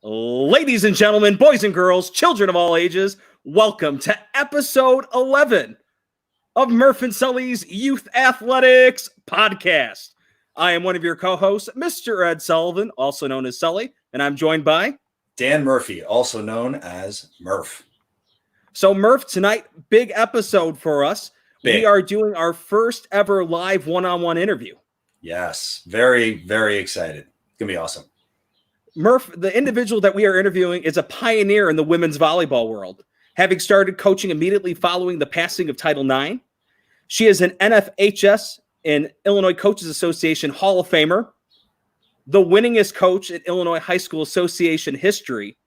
Ladies and gentlemen, boys and girls, children of all ages, welcome to episode 11 of Murph and Sully's Youth Athletics Podcast. I am one of your co-hosts, Mr. Ed Sullivan, also known as Sully, and I'm joined by Dan Murphy, also known as Murph. So Murph, tonight, big episode for us. Big. We are doing our first ever live one-on-one interview. Yes, very, very excited. It's going to be awesome. Murph, the individual that we are interviewing is a pioneer in the women's volleyball world, having started coaching immediately following the passing of Title IX. She is an NFHS and Illinois Coaches Association Hall of Famer, the winningest coach in Illinois High School Association history.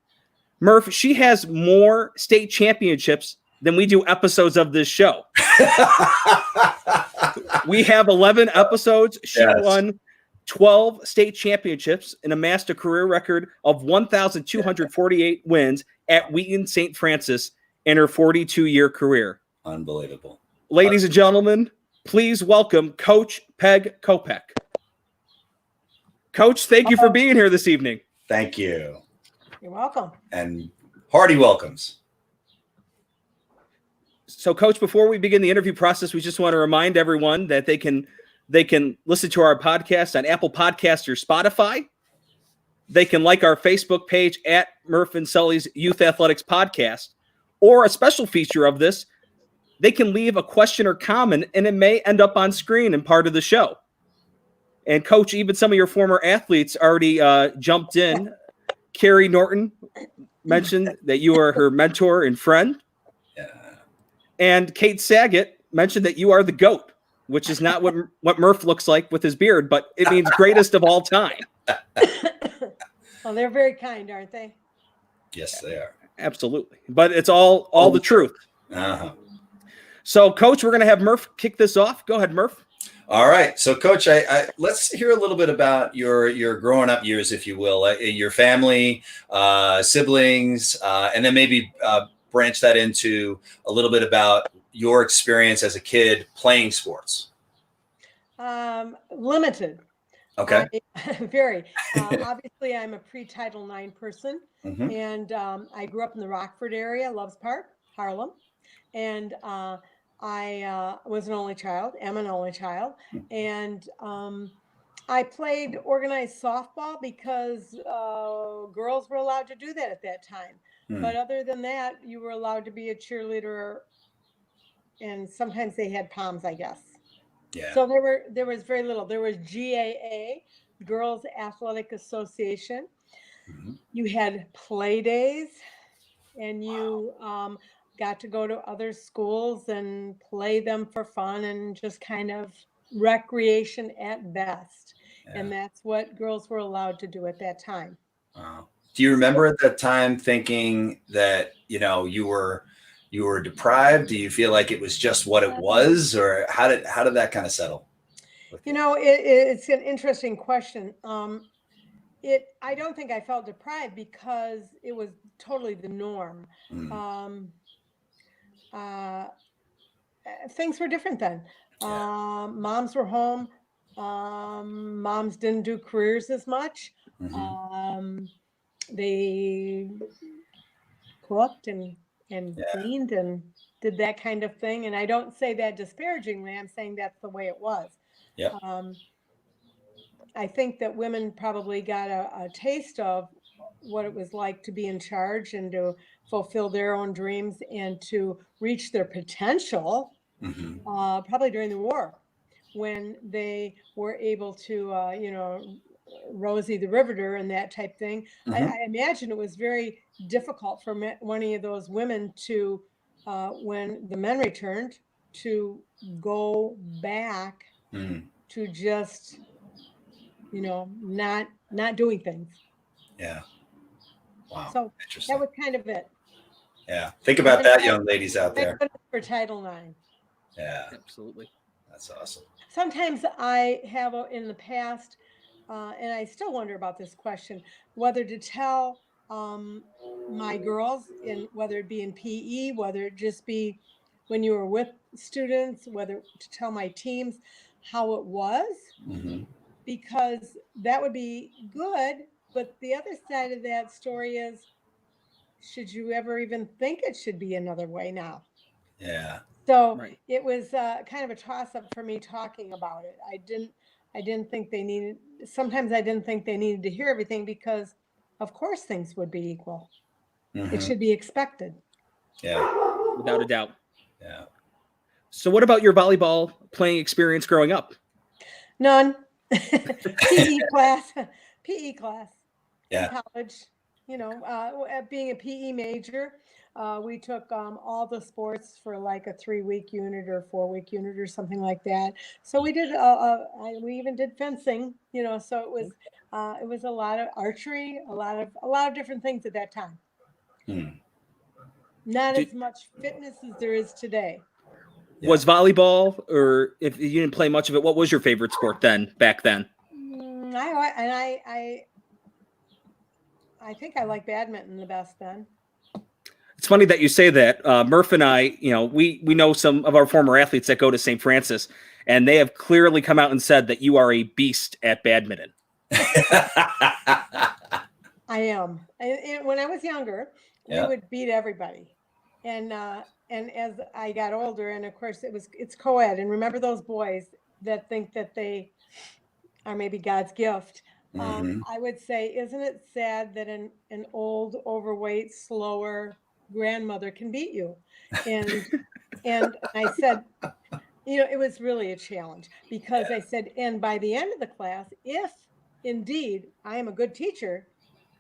Murph, she has more state championships than we do episodes of this show. We have 11 episodes. She won 12 state championships and amassed a career record of 1,248 wins at Wheaton St. Francis in her 42-year career. Unbelievable. Ladies and gentlemen, please welcome Coach Peg Kopec. Coach, thank you for being here this evening. Thank you. You're welcome. And hearty welcomes. So, Coach, before we begin the interview process, we just want to remind everyone that they can listen to our podcast on Apple Podcasts or Spotify. They can like our Facebook page at Murph and Sully's Youth Athletics Podcast. Or a special feature of this, they can leave a question or comment, and it may end up on screen and part of the show. And, Coach, even some of your former athletes already jumped in. Carrie Norton mentioned that you are her mentor and friend. Yeah. And Kate Saget mentioned that you are the GOAT, which is not what Murph looks like with his beard, but it means greatest of all time. Well, they're very kind, aren't they? Yes, they are. Absolutely. But it's all the truth. Uh-huh. So, Coach, we're going to have Murph kick this off. Go ahead, Murph. All right. So, Coach, let's hear a little bit about your growing up years, if you will, your family, siblings, and then maybe branch that into a little bit about your experience as a kid playing sports. Limited. Okay. Very. Obviously, I'm a pre-Title IX person, Mm-hmm. and I grew up in the Rockford area, Loves Park, Harlem, and I was an only child, am an only child, and I played organized softball because girls were allowed to do that at that time. Hmm. But other than that, you were allowed to be a cheerleader, and sometimes they had poms, I guess. Yeah. So there was very little. There was GAA, Girls Athletic Association. Mm-hmm. You had play days, and you got to go to other schools and play them for fun and just kind of recreation at best. Yeah. And that's what girls were allowed to do at that time. Wow. Do you remember at that time thinking that, you were deprived? Do you feel like it was just what it was, or how did that kind of settle? It's an interesting question. I don't think I felt deprived because it was totally the norm. Mm. Things were different then. Yeah. Moms were home. Moms didn't do careers as much. Mm-hmm. They cooked and cleaned and did that kind of thing. And I don't say that disparagingly. I'm saying that's the way it was. Yeah. I think that women probably got a taste of what it was like to be in charge and to fulfill their own dreams and to reach their potential, Mm-hmm. probably during the war, when they were able to, Rosie the Riveter and that type thing. Mm-hmm. I imagine it was very difficult for many of those women to, when the men returned, to go back to just, not doing things. Yeah. Wow. So interesting. that was kind of it. Yeah. Think about that, young ladies out there. For Title IX. Yeah. Absolutely. That's awesome. Sometimes I have in the past, and I still wonder about this question, whether to tell my girls, whether it be in PE, whether it just be when you were with students, whether to tell my teams how it was, Mm-hmm. because that would be good, but the other side of that story is, should you ever even think it should be another way now? Yeah. So Right. it was kind of a toss up for me talking about it. I didn't think they needed, sometimes I didn't think they needed to hear everything, because of course things would be equal. It should be expected. Yeah. Without a doubt. Yeah. So what about your volleyball playing experience growing up? None. PE class, PE class in Yeah. college, being a PE major, we took all the sports for like a 3-week unit or 4-week unit or something like that. So we did, we even did fencing, so it was a lot of archery, a lot of different things at that time. Not Did- as much fitness as there is today. Yeah. Was volleyball, or if you didn't play much of it, what was your favorite sport back then? I think I like badminton the best then. It's funny that you say that. Murph and I, we know some of our former athletes that go to St. Francis, and they have clearly come out and said that you are a beast at badminton. I am. And when I was younger, we would beat everybody. And as I got older, and of course it's co-ed, and remember those boys that think that they are maybe God's gift. I would say, isn't it sad that an old, overweight, slower grandmother can beat you? And I said, it was really a challenge, because I said, and by the end of the class, if indeed I am a good teacher,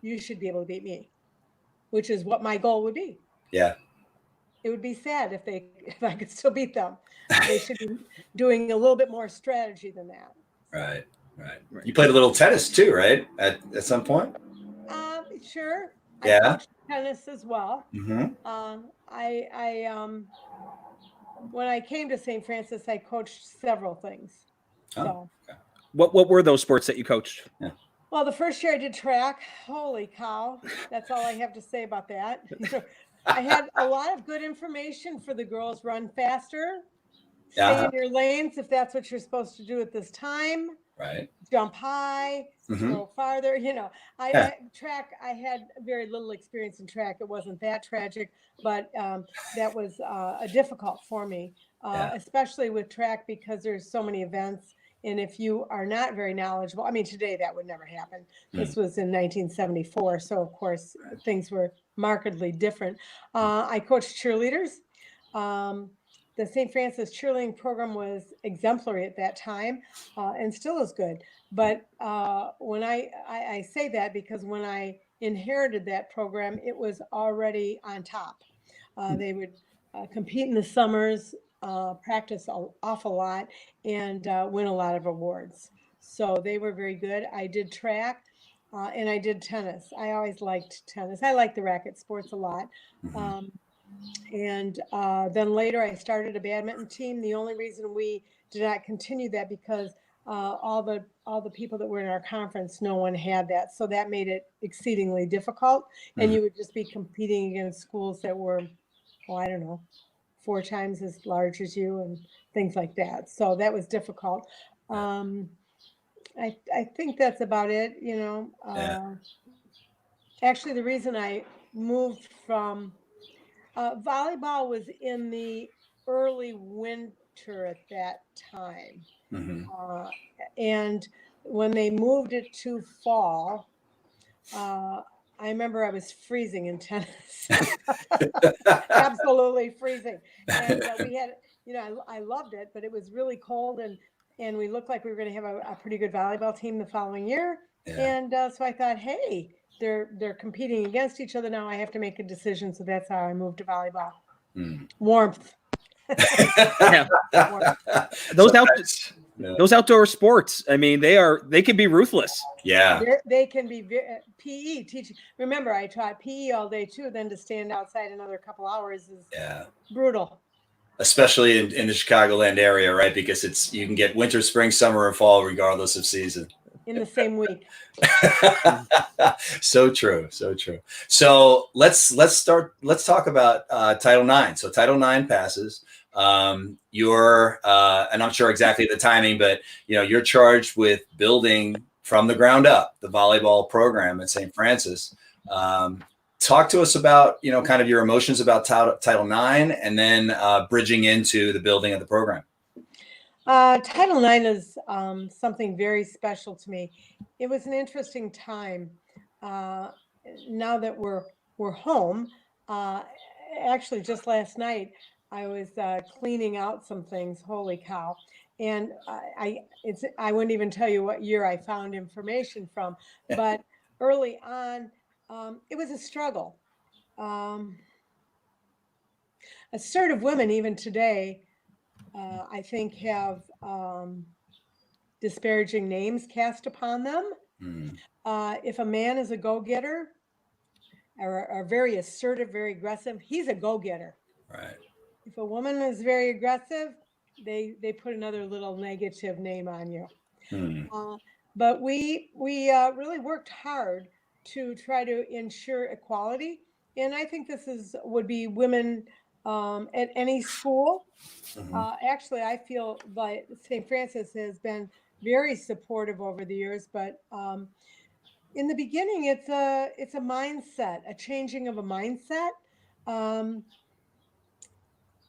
you should be able to beat me, which is what my goal would be. Yeah. It would be sad if I could still beat them. They should be doing a little bit more strategy than that. Right. You played a little tennis too, right? At some point? Sure. Yeah. I coached tennis as well. When I came to St. Francis, I coached several things. So. Okay. What were those sports that you coached? Yeah. Well, the first year I did track. Holy cow. That's all I have to say about that. I had a lot of good information for the girls. Run faster, stay in your lanes if that's what you're supposed to do at this time. Right. Jump high, throw farther. I had very little experience in track. It wasn't that tragic, but that was difficult for me, especially with track, because there's so many events. And if you are not very knowledgeable, I mean, today that would never happen. This was in 1974. So, of course, things were markedly different. I coached cheerleaders. The St. Francis cheerleading program was exemplary at that time, and still is good. But when I say that because when I inherited that program, it was already on top. They would compete in the summers, practice an awful lot, and win a lot of awards. So they were very good. I did track, and I did tennis. I always liked tennis. I like the racket sports a lot. And then later I started a badminton team. The only reason we did not continue that because all the people that were in our conference, no one had that. So that made it exceedingly difficult. And you would just be competing against schools that were, I don't know, 4 times as large as you and things like that. So that was difficult. I think that's about it, Actually, the reason I moved from volleyball was in the early winter at that time. And when they moved it to fall, I remember I was freezing in tennis. Absolutely freezing. And we had, I loved it, but it was really cold, and we looked like we were going to have a pretty good volleyball team the following year. And so I thought, hey, they're competing against each other now. I have to make a decision. So that's how I moved to volleyball. Warmth. Those outdoor sports, I mean, they can be ruthless. Yeah. They can be PE teaching. Remember, I taught PE all day too. Then to stand outside another couple hours is brutal. Especially in the Chicagoland area, right? Because you can get winter, spring, summer, and fall regardless of season. In the same week. So true. So let's talk about Title IX. So Title IX passes. You're and I'm sure exactly the timing, but you're charged with building from the ground up, the volleyball program at St. Francis. Talk to us about, kind of your emotions about Title IX, and then bridging into the building of the program. Title IX is something very special to me. It was an interesting time. Now that we're home, actually just last night I was cleaning out some things. Holy cow! And I wouldn't even tell you what year I found information from, but early on, it was a struggle. Assertive women, even today, I think have disparaging names cast upon them. If a man is a go-getter or very assertive, very aggressive, he's a go-getter. Right. If a woman is very aggressive, they put another little negative name on you. But we really worked hard to try to ensure equality, and I think this would be women at any school. Actually, I feel like St. Francis has been very supportive over the years, but in the beginning, it's a mindset, a changing of a mindset.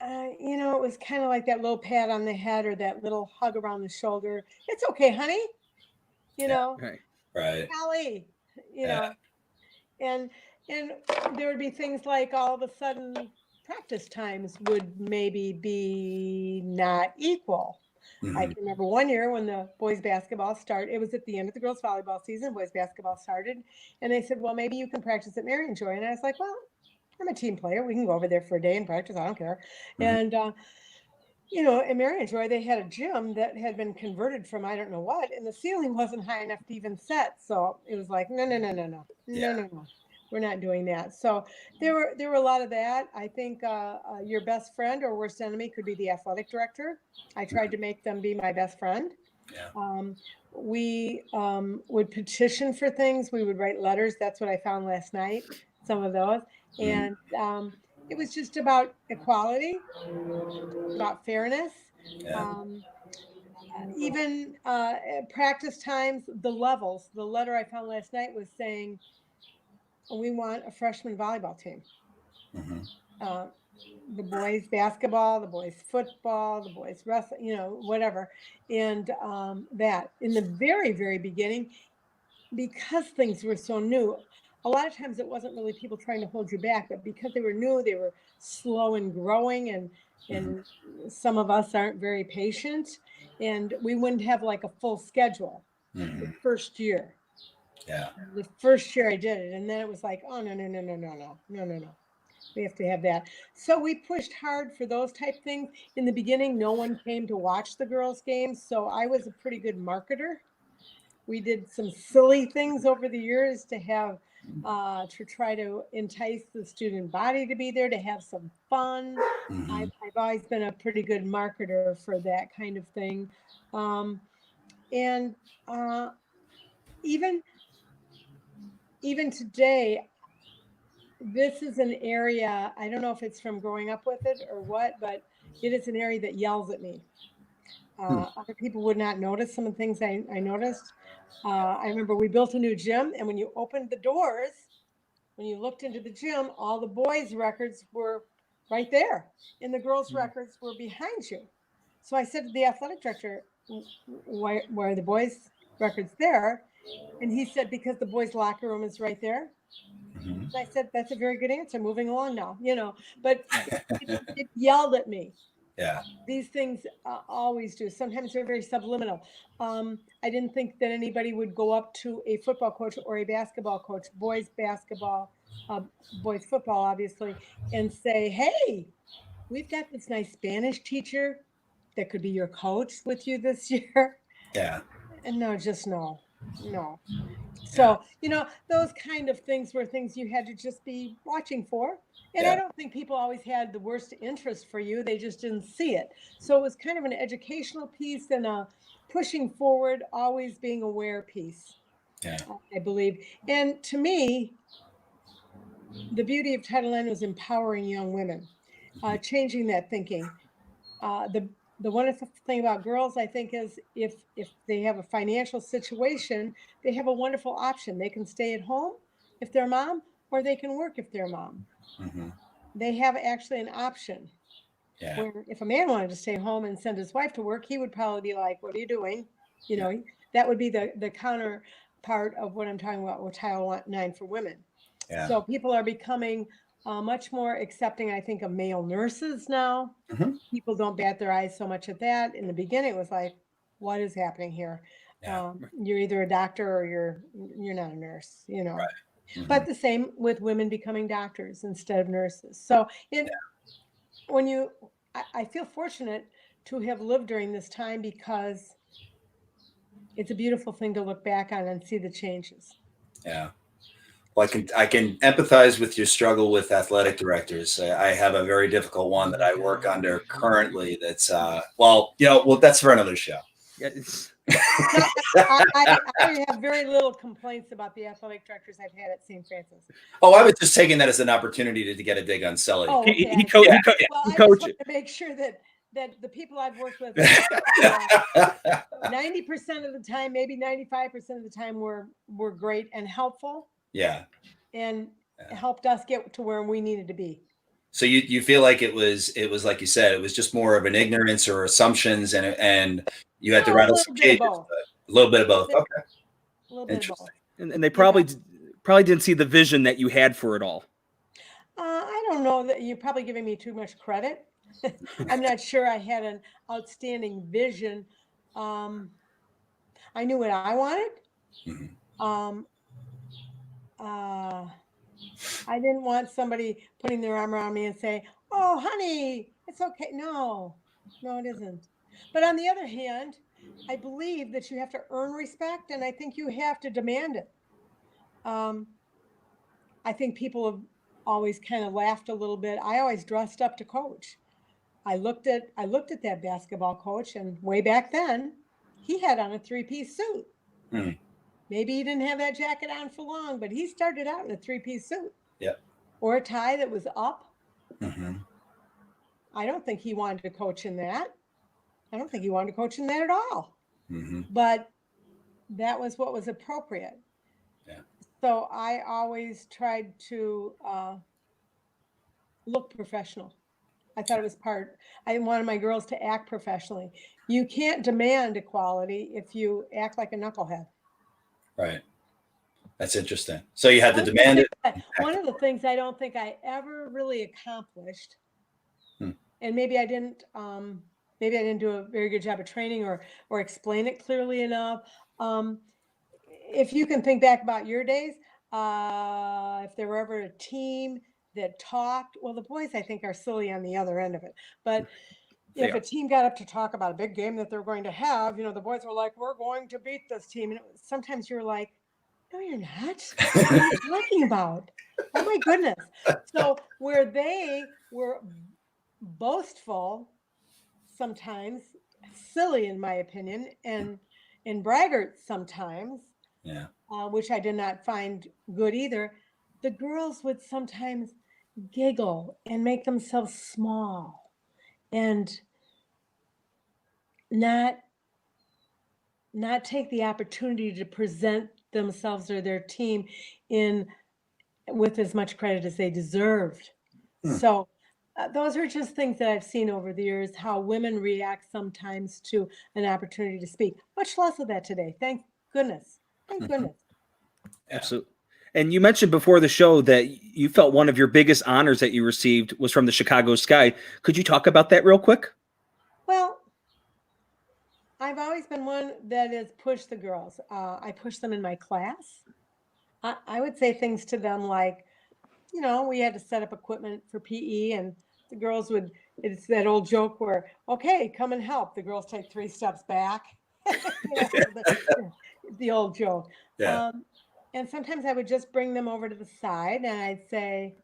It was kind of like that little pat on the head or that little hug around the shoulder. It's okay, honey. Right. Callie, and there would be things like all of a sudden practice times would maybe be not equal. I can remember one year when the boys basketball started, it was at the end of the girls volleyball season, boys basketball started, and they said, well, maybe you can practice at Marion Joy. And I was like, well, I'm a team player. We can go over there for a day and practice. I don't care. And, at Marion Joy, they had a gym that had been converted from I don't know what, and the ceiling wasn't high enough to even set. So it was like, no. We're not doing that. So there were a lot of that. I think your best friend or worst enemy could be the athletic director. I tried to make them be my best friend. We would petition for things. We would write letters. That's what I found last night, some of those. And it was just about equality, about fairness. Even at practice times, the levels. The letter I found last night was saying, we want a freshman volleyball team. The boys basketball, the boys football, the boys wrestling, whatever. And that in the very, very beginning, because things were so new, a lot of times it wasn't really people trying to hold you back, but because they were new, they were slow and growing, and some of us aren't very patient, and we wouldn't have like a full schedule the first year. The first year I did it, and then it was like, oh, no. We have to have that. So we pushed hard for those type things. In the beginning, no one came to watch the girls' games, so I was a pretty good marketer. We did some silly things over the years to have to try to entice the student body to be there, to have some fun. I've always been a pretty good marketer for that kind of thing. And even today, this is an area, I don't know if it's from growing up with it or what, but it is an area that yells at me. Other people would not notice some of the things I noticed. I remember we built a new gym, and when you opened the doors, when you looked into the gym, all the boys' records were right there, and the girls' records were behind you. So I said to the athletic director, why are the boys' records there? And he said, because the boys' locker room is right there. And I said, that's a very good answer. Moving along now, but it yelled at me. These things always do. Sometimes they're very subliminal. I didn't think that anybody would go up to a football coach or a basketball coach, boys basketball, boys football, obviously, and say, hey, we've got this nice Spanish teacher that could be your coach with you this year. And no. So, those kind of things were things you had to just be watching for. And I don't think people always had the worst interest for you. They just didn't see it. So it was kind of an educational piece and a pushing forward, always being aware piece, I believe. And to me, the beauty of Title IX was empowering young women, changing that thinking. the wonderful thing about girls, I think, is if they have a financial situation, they have a wonderful option. They can stay at home if they're mom, or they can work if they're mom. Mhm. They have actually an option. Yeah. Where if a man wanted to stay home and send his wife to work, he would probably be like, "What are you doing?" You know, that would be the counterpart of what I'm talking about with Title IX for women. Yeah. So people are becoming much more accepting, I think, of male nurses now. Mhm. People don't bat their eyes so much at that. In the beginning, it was like, "What is happening here? Yeah. You're either a doctor or you're not a nurse," you know. Right. Mhm. But the same with women becoming doctors instead of nurses. So when you, I feel fortunate to have lived during this time because it's a beautiful thing to look back on and see the changes. Yeah. Well, I can empathize with your struggle with athletic directors. I have a very difficult one that I work under currently. That's well, that's for another show. Yeah, it's, I have very little complaints about the athletic directors I've had at St. Francis. Oh, I was just taking that as an opportunity to get a dig on Sully. Oh, he, okay. he, co- he, co- Well, he I just coaches. want to make sure that the people I've worked with, 90% of the time, maybe 95% of the time, were great and helpful Yeah. and helped us get to where we needed to be. So you feel like it was like you said, it was just more of an ignorance or assumptions, and you had to rattle some cages. A little bit of both. Okay. A little bit of both. And they probably didn't see the vision that you had for it all. I don't know, that you're probably giving me too much credit. I'm not sure I had an outstanding vision. I knew what I wanted. Mhm. I didn't want somebody putting their arm around me and say, "Oh, honey, it's okay." No, it isn't. But on the other hand, I believe that you have to earn respect, and I think you have to demand it. I think people have always kind of laughed a little bit. I always dressed up to coach. I looked at that basketball coach, and way back then, he had on a 3-piece suit. Hmm. Maybe he didn't have that jacket on for long, but he started out in a 3-piece suit. Yep. Or a tie that was up. Mm-hmm. I don't think he wanted to coach in that. I don't think he wanted to coach in that at all. Mm-hmm. But that was what was appropriate. Yeah. So I always tried to look professional. I thought it was I wanted my girls to act professionally. You can't demand equality if you act like a knucklehead. Right. That's interesting. So you had to demand it. One of the things I don't think I ever really accomplished, and maybe I didn't do a very good job of training or explain it clearly enough. If you can think back about your days, if there were ever a team that talked, well, the boys, I think, are silly on the other end of it. But if a team got up to talk about a big game that they're going to have, the boys were like, "We're going to beat this team." And sometimes you're like, "No, you're not. What are you talking about? Oh my goodness." So where they were boastful, sometimes silly in my opinion, and braggart sometimes, which I did not find good either, the girls would sometimes giggle and make themselves small and not take the opportunity to present themselves or their team with as much credit as they deserved. So those are just things that I've seen over the years, how women react sometimes to an opportunity to speak. Much less of that today. Thank goodness. Thank goodness. Absolutely. And you mentioned before the show that you felt one of your biggest honors that you received was from the Chicago Sky. Could you talk about that real quick? Well, I've always been one that has pushed the girls. I push them in my class. I would say things to them like, we had to set up equipment for PE, and the girls would, it's that old joke where, "Okay, come and help." The girls take 3 steps back. The old joke. Yeah. And sometimes I would just bring them over to the side and I'd say,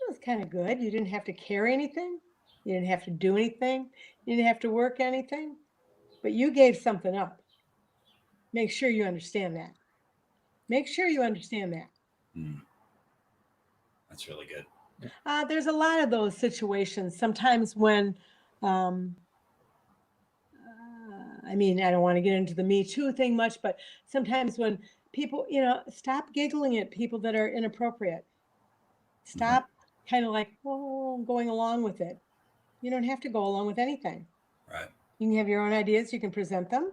"It was kind of good. You didn't have to carry anything. You didn't have to do anything. You didn't have to work anything, but you gave something up. Make sure you understand that. Make sure you understand that." That's really good. There's a lot of those situations. Sometimes when I mean, I don't want to get into the Me Too thing much, but sometimes when people, stop giggling at people that are inappropriate. Stop kind of like, going along with it. You don't have to go along with anything. Right. You can have your own ideas. You can present them.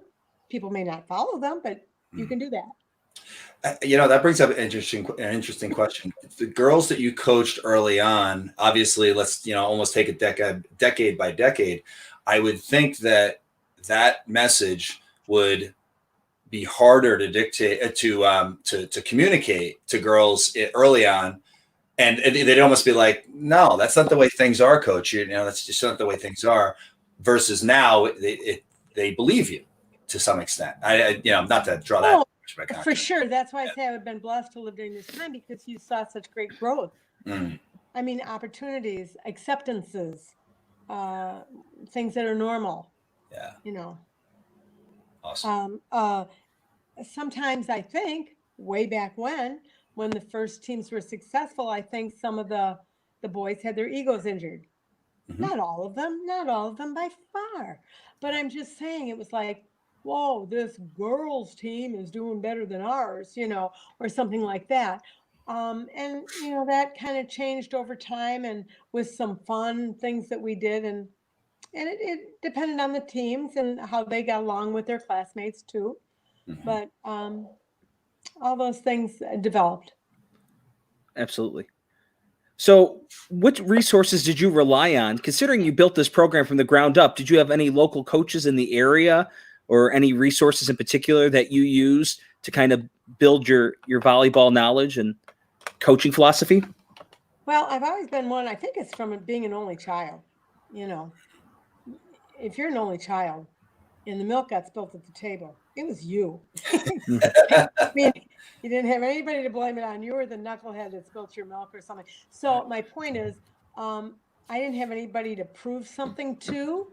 People may not follow them, but you can do that. That brings up an interesting question. The girls that you coached early on, obviously, let's almost take it decade by decade. I would think that message would be harder to dictate to communicate to girls early on, and they'd almost be like, "No, that's not the way things are, coach. That's just not the way things are." Versus now, they believe you to some extent. Not to draw that. For sure. That's why I say I've been blessed to live during this time, because you saw such great growth. I mean, opportunities, acceptances, things that are normal. Yeah. Awesome. Sometimes I think way back when the first teams were successful, I think some of the boys had their egos injured. Not all of them by far. But I'm just saying, it was like, whoa, this girls team is doing better than ours, or something like that. And, that kind of changed over time, and with some fun things that we did. And it depended on the teams and how they got along with their classmates too. But all those things developed. Absolutely. So what resources did you rely on? Considering you built this program from the ground up, did you have any local coaches in the area or any resources in particular that you used to kind of build your volleyball knowledge and coaching philosophy? Well, I've always been one, I think it's from being an only child. If you're an only child and the milk got spilled at the table, it was you. I mean, you didn't have anybody to blame it on. You were the knucklehead that spilled your milk or something. So my point is, I didn't have anybody to prove something to.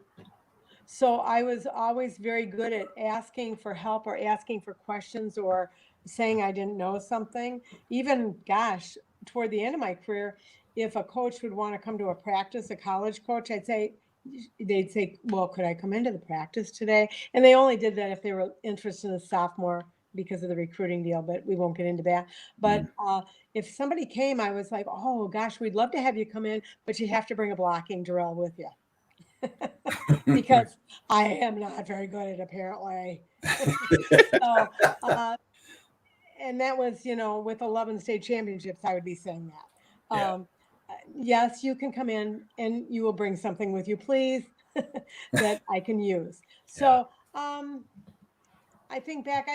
So I was always very good at asking for help or asking for questions or saying I didn't know something. Even, gosh, toward the end of my career, if a coach would want to come to a practice, a college coach, they'd say, well, could I come into the practice today? And they only did that if they were interested in a sophomore because of the recruiting deal, but we won't get into that. But if somebody came, I was like, oh gosh, we'd love to have you come in, but you have to bring a blocking drill with you. Because I am not very good at it, apparently. So, and that was, with 11 state championships, I would be saying that. Yes, you can come in and you will bring something with you, please, that I can use. So I think back,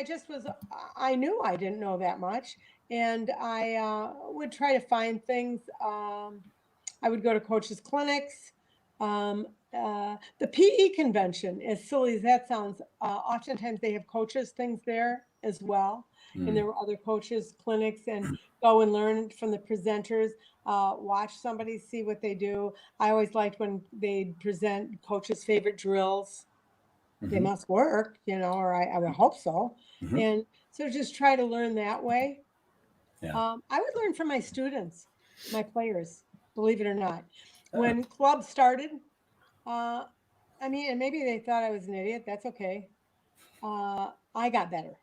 I knew I didn't know that much. And I would try to find things. I would go to coaches' clinics. The PE convention, as silly as that sounds, oftentimes they have coaches things there as well. And there were other coaches clinics, and go and learn from the presenters, watch somebody, see what they do. I always liked when they present coaches' favorite drills. They must work, or I would hope so. And so just try to learn that way. I would learn from my students, my players, believe it or not. When clubs started, and maybe they thought I was an idiot. That's okay. I got better.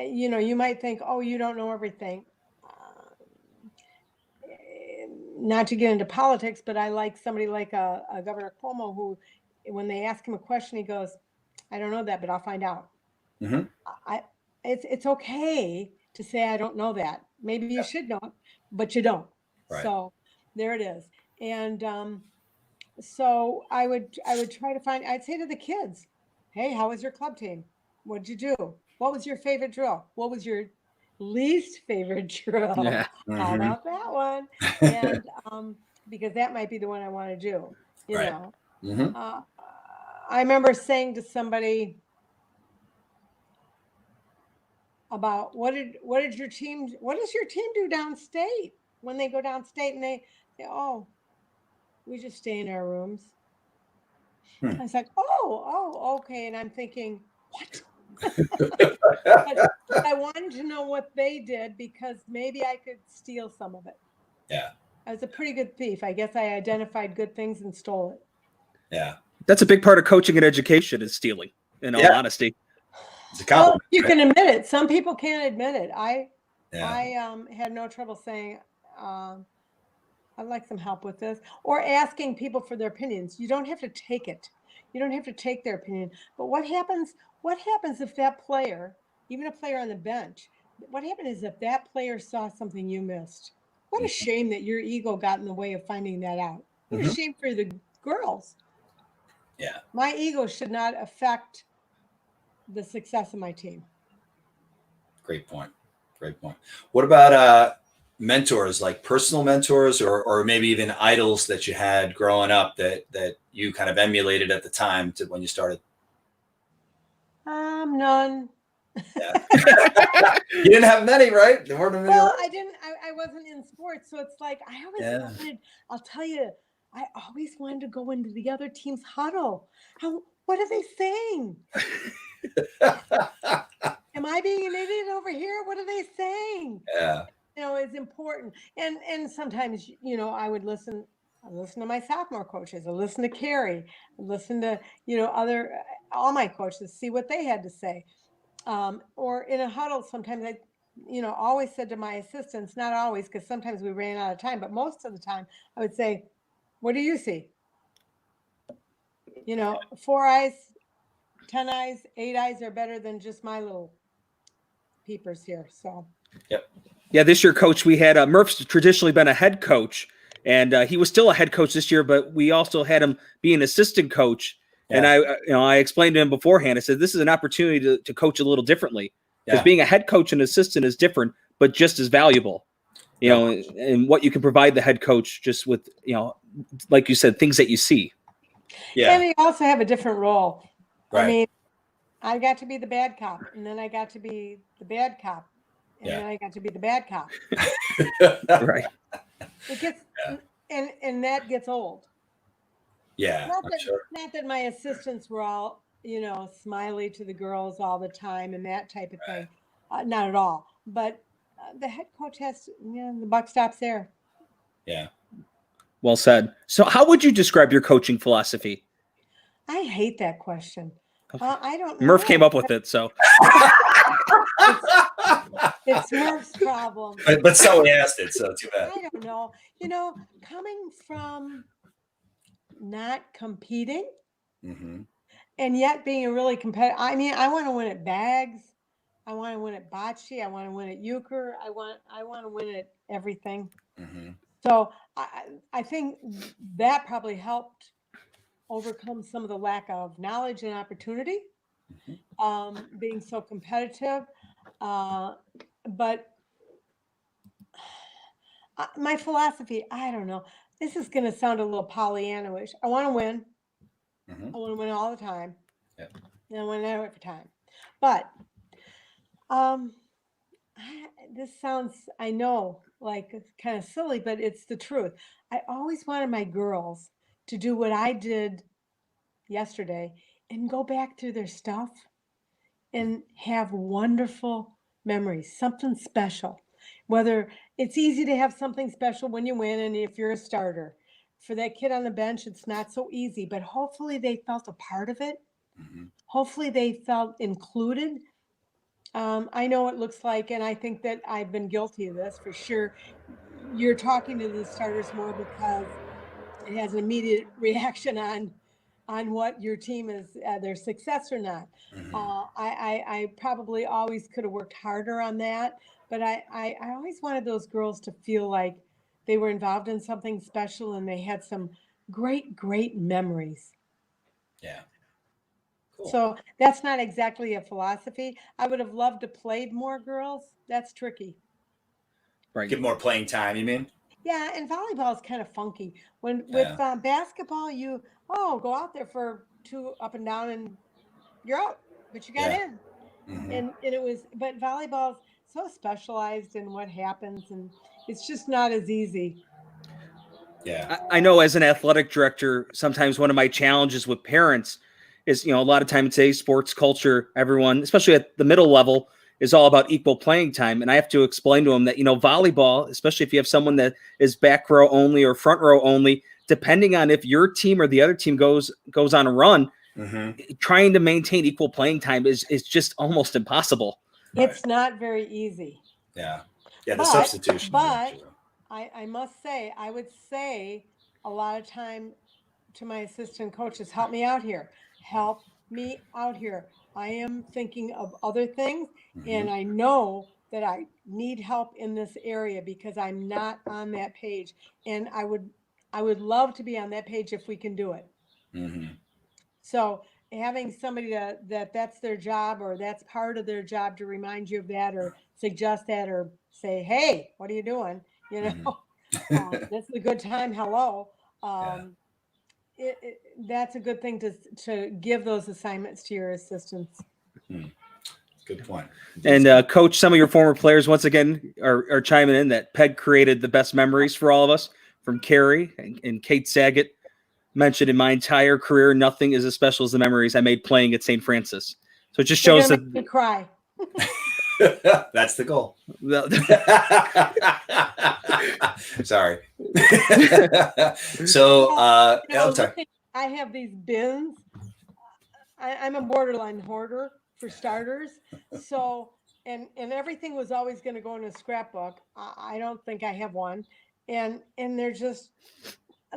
You might think, oh, you don't know everything. Not to get into politics, but I like somebody like a Governor Cuomo who, when they ask him a question, he goes, I don't know that, but I'll find out. It's okay to say, I don't know that. Maybe you should know it, but you don't. Right. So there it is. And so I would try to find, I'd say to the kids, hey, how was your club team? What'd you do? What was your favorite drill? What was your least favorite drill? Yeah. How about that one? And because that might be the one I want to do, you know. I remember saying to somebody about what does your team do downstate when they go downstate, and they say, oh, we just stay in our rooms. I was like, oh, okay. And I'm thinking, what? But I wanted to know what they did, because maybe I could steal some of it. Yeah. I was a pretty good thief. I guess I identified good things and stole it. Yeah. That's a big part of coaching and education is stealing, in all honesty. It's a compliment. Well, you can admit it. Some people can't admit it. I had no trouble saying, I'd like some help with this, or asking people for their opinions. You don't have to take it. You don't have to take their opinion. But what happens if that player, even a player on the bench, what happens if that player saw something you missed? What a shame that your ego got in the way of finding that out. What a shame for the girls. Yeah. My ego should not affect the success of my team. Great point. What about mentors, like personal mentors or maybe even idols that you had growing up that you kind of emulated at the time to when you started? None. Yeah. You didn't have many, right? There weren't many. Well, I didn't. I wasn't in sports, so it's like I always wanted. I'll tell you, I always wanted to go into the other team's huddle. What are they saying? Am I being an idiot over here? What are they saying? Yeah. It's important. And sometimes, I would listen. I listen to my sophomore coaches. I listen to Carrie. I listen to, all my coaches, see what they had to say. Or in a huddle, sometimes I, always said to my assistants, not always, because sometimes we ran out of time, but most of the time I would say, what do you see? 4 eyes, 10 eyes, 8 eyes are better than just my little peepers here. So. Yep. Yeah, this year, Coach, we had Murph's traditionally been a head coach, and he was still a head coach this year, but we also had him be an assistant coach. Yeah. And I explained to him beforehand, I said, this is an opportunity to coach a little differently, because being a head coach and assistant is different, but just as valuable, and what you can provide the head coach just with, like you said, things that you see. Yeah. And they also have a different role. Right. I mean, I got to be the bad cop, and then I got to be the bad cop, and then I got to be the bad cop. Right. It gets, and that gets old. Yeah. Not that my assistants were all, smiley to the girls all the time and that type of thing. Not at all. But the head coach has, the buck stops there. Yeah. Well said. So how would you describe your coaching philosophy? I hate that question. I don't know. Murph came up with it, so. It's Murph's problem. But so he asked it, so too bad. I don't know. Coming from not competing and yet being a really competitive. I mean, I want to win at bags. I want to win at bocce. I want to win at euchre. I want to win at everything. So I think that probably helped overcome some of the lack of knowledge and opportunity, being so competitive. But my philosophy, I don't know. This is going to sound a little Pollyanna-ish. I want to win. I want to win all the time. Yeah. And I want to know every time. But this sounds, I know, like kind of silly, but it's the truth. I always wanted my girls to do what I did yesterday and go back through their stuff and have wonderful memories, something special. Whether it's easy to have something special when you win and if you're a starter. For that kid on the bench, it's not so easy, but hopefully they felt a part of it. Hopefully they felt included. I know it looks like, and I think that I've been guilty of this for sure. You're talking to the starters more because it has an immediate reaction on what your team is, their success or not. I probably always could have worked harder on that, but I always wanted those girls to feel like they were involved in something special and they had some great memories. Yeah. Cool. So that's not exactly a philosophy. I would have loved to played more girls. That's tricky. Right. Get more playing time, you mean? Yeah, and volleyball is kind of funky. With basketball, you go out there for 2 up and down and you're out, but you got in. And it was, but volleyball is so specialized in what happens, and it's just not as easy. Yeah, I know as an athletic director, sometimes one of my challenges with parents is, a lot of time in today's sports culture, everyone, especially at the middle level, is all about equal playing time. And I have to explain to them that, volleyball, especially if you have someone that is back row only or front row only, depending on if your team or the other team goes on a run, trying to maintain equal playing time is just almost impossible. It's not very easy. Yeah. Yeah. The substitution. But I must say, I would say a lot of time to my assistant coaches, help me out here. Help me out here. I am thinking of other things, and I know that I need help in this area because I'm not on that page. And I would love to be on that page if we can do it. So having somebody that's their job, or that's part of their job, to remind you of that, or suggest that, or say, hey, what are you doing? You know, this is a good time. Hello. That's a good thing to give those assignments to your assistants. Good point. And Coach, some of your former players once again are chiming in that Peg created the best memories for all of us, from Carrie and Kate Saget. Mentioned, in my entire career, nothing is as special as the memories I made playing at St. Francis. So it just shows that make me cry. That's the goal. Sorry. So I have these bins. I'm a borderline hoarder, for starters. So and everything was always going to go in a scrapbook. I don't think I have one. And they're just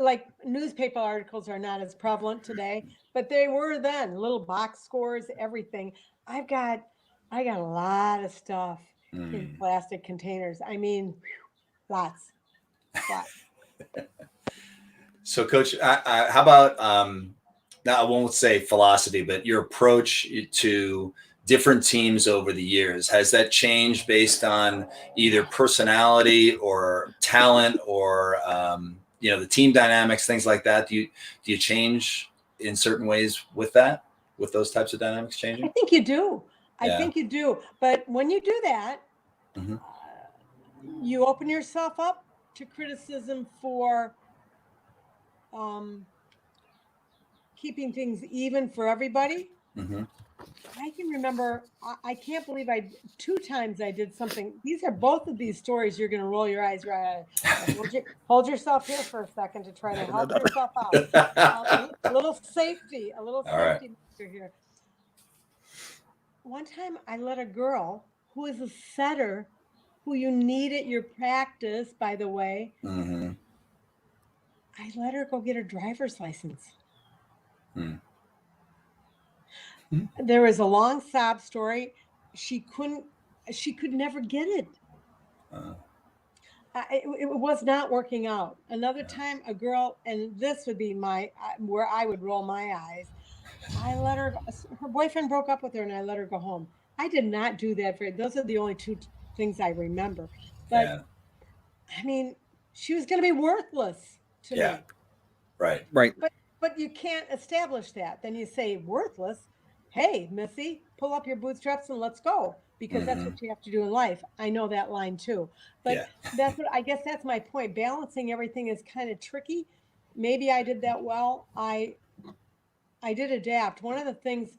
like, newspaper articles are not as prevalent today, but they were then. Little box scores, everything. I got a lot of stuff in plastic containers. I mean, lots. So, Coach, how about now, I won't say philosophy, but your approach to different teams over the years, has that changed based on either personality or talent, or the team dynamics, things like that? Do you change in certain ways with those types of dynamics changing? I think you do. I think you do. But when you do that, you open yourself up to criticism for keeping things even for everybody. I can remember, I can't believe 2 times I did something. Both of these stories, you're going to roll your eyes right at it. Hold yourself here for a second to try to help yourself out. A little safety measure here. One time I let a girl who is a setter, who you need at your practice, by the way, I let her go get her driver's license. There was a long sob story. She could never get it. It was not working out. Another time, a girl, and this would be where I would roll my eyes. I let her boyfriend broke up with her, and I let her go home. I did not do that. Those are the only 2 things I remember. But I mean, she was going to be worthless to me. Right. But you can't establish that. Then you say worthless. Hey, Missy, pull up your bootstraps and let's go, because that's what you have to do in life. I know that line too. But I guess that's my point. Balancing everything is kind of tricky. Maybe I did that well. I did adapt. One of the things,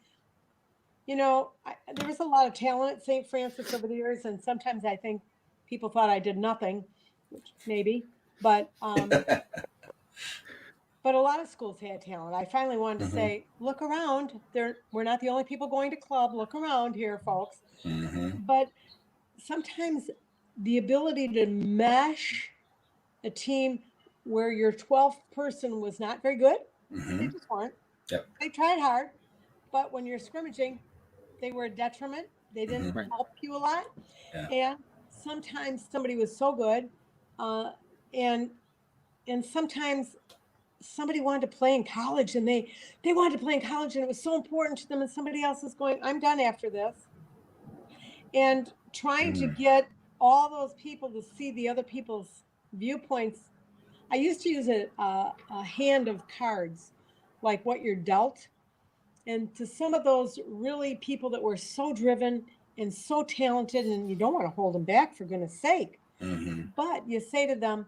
there was a lot of talent at St. Francis over the years, and sometimes I think people thought I did nothing, which maybe, but a lot of schools had talent. I finally wanted to say, look around. We're not the only people going to club. Look around here, folks. But sometimes the ability to mesh a team where your 12th person was not very good, they just weren't. They tried hard, but when you're scrimmaging, they were a detriment. They didn't help you a lot. And sometimes somebody was so good, and sometimes somebody wanted to play in college, and they wanted to play in college, and it was so important to them, and somebody else is going, I'm done after this. And trying to get all those people to see the other people's viewpoints. I used to use a hand of cards, like what you're dealt. And to some of those really people that were so driven and so talented, and you don't want to hold them back, for goodness sake. But you say to them,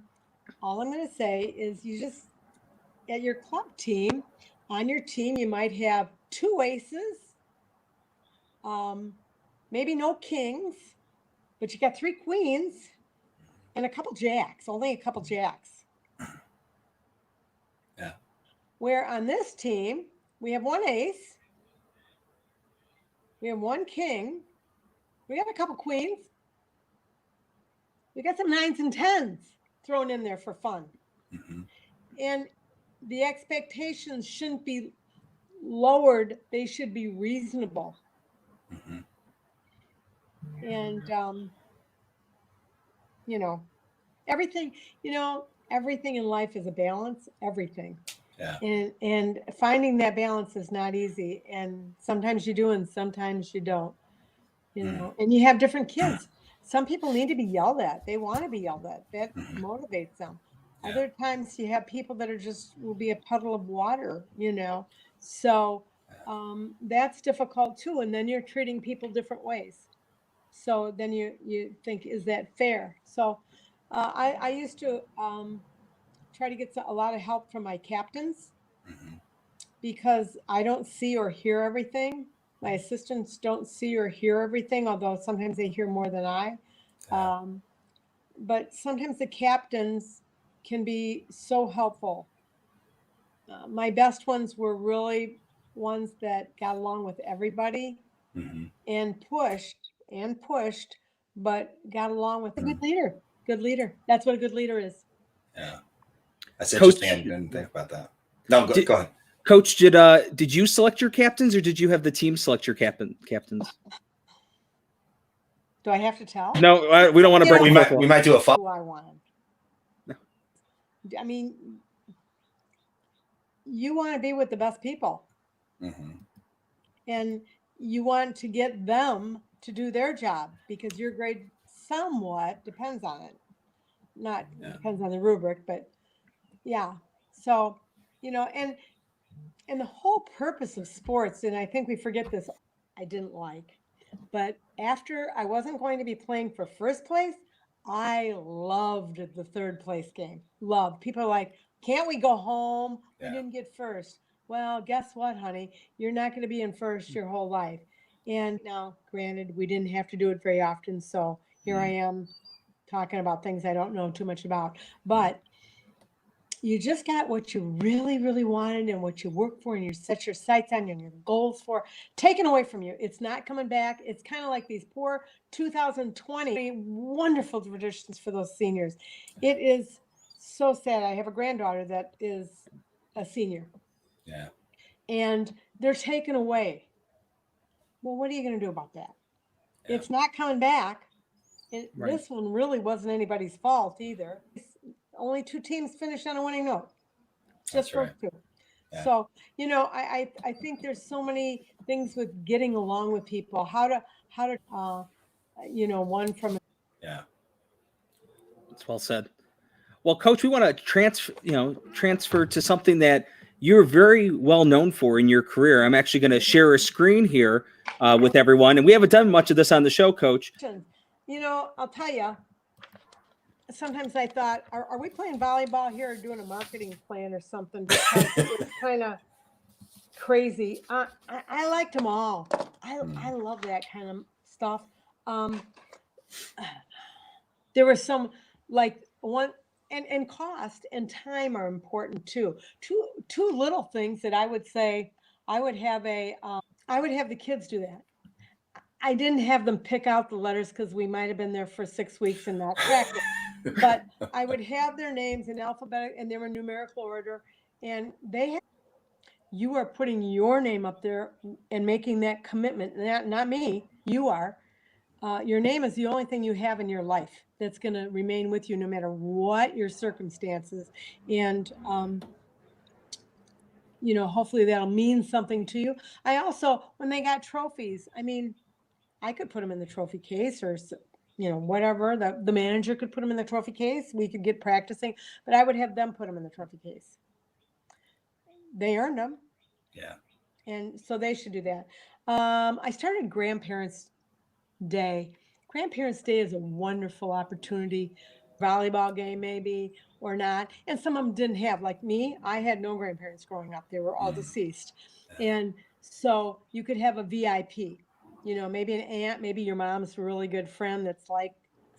all I'm going to say is, you just, at your club team, on your team, you might have 2 aces, maybe no kings, but you got 3 queens and a couple jacks, only a couple jacks. Where on this team, we have one ace, we have one king, we got a couple queens, we got some 9s and 10s thrown in there for fun. Mm-hmm. And the expectations shouldn't be lowered, they should be reasonable. Mm-hmm. And you know, everything in life is a balance, everything. Yeah. And finding that balance is not easy, and sometimes you do and sometimes you don't, and you have different kids. Some people need to be yelled at, they want to be yelled at, that motivates them. Yeah. Other times you have people that will be a puddle of water, so that's difficult too. And then you're treating people different ways, so then you think, is that fair? So I used to try to get a lot of help from my captains, because I don't see or hear everything. My assistants don't see or hear everything, although sometimes they hear more than I. But sometimes the captains can be so helpful. My best ones were really ones that got along with everybody and pushed, but got along with a good leader. Good leader. That's what a good leader is. Yeah. That's Coach, interesting. I didn't think about that. No, go ahead. Coach, did you select your captains, or did you have the team select your captains? Do I have to tell? No, we don't want to break. We might do a follow. Who I wanted. No. I mean, you want to be with the best people, and you want to get them to do their job, because your grade somewhat depends on it. Not depends on the rubric, but yeah. So, and the whole purpose of sports, and I think we forget this, I didn't like, but after I wasn't going to be playing for first place, I loved the third place game. Loved. People are like, can't we go home? We didn't get first. Well, guess what, honey? You're not going to be in first your whole life. And now, granted, we didn't have to do it very often, so here I am talking about things I don't know too much about. But you just got what you really, really wanted and what you worked for and you set your sights on and your goals for, taken away from you. It's not coming back. It's kind of like these poor 2020 wonderful traditions for those seniors. It is so sad. I have a granddaughter that is a senior. Yeah. And they're taken away. Well, what are you going to do about that? Yeah. It's not coming back. This one really wasn't anybody's fault either. Only 2 teams finished on a winning note. Just those 2. Yeah. So, I think there's so many things with getting along with people, how to one from. Yeah. That's well said. Well, Coach, we want to transfer to something that you're very well known for in your career. I'm actually going to share a screen here with everyone, and we haven't done much of this on the show, Coach. I'll tell you, sometimes I thought, are we playing volleyball here or doing a marketing plan or something? Because it's kind of crazy. I liked them all. I love that kind of stuff. There were some one, and cost and time are important too. Two little things that I would say, I would have the kids do that. I didn't have them pick out the letters because we might have been there for 6 weeks and not practice. But I would have their names in alphabetic, and they were numerical order. And you are putting your name up there and making that commitment. Not me. You are. Your name is the only thing you have in your life that's going to remain with you no matter what your circumstances. And hopefully that'll mean something to you. I also, when they got trophies, I could put them in the trophy case, or whatever. The manager could put them in the trophy case. We could get practicing, but I would have them put them in the trophy case. They earned them. Yeah. And so they should do that. I started Grandparents' Day. Grandparents' Day is a wonderful opportunity. Volleyball game maybe or not. And some of them didn't have, like me, I had no grandparents growing up. They were all deceased. And so you could have a VIP. Maybe an aunt, maybe your mom's a really good friend that's like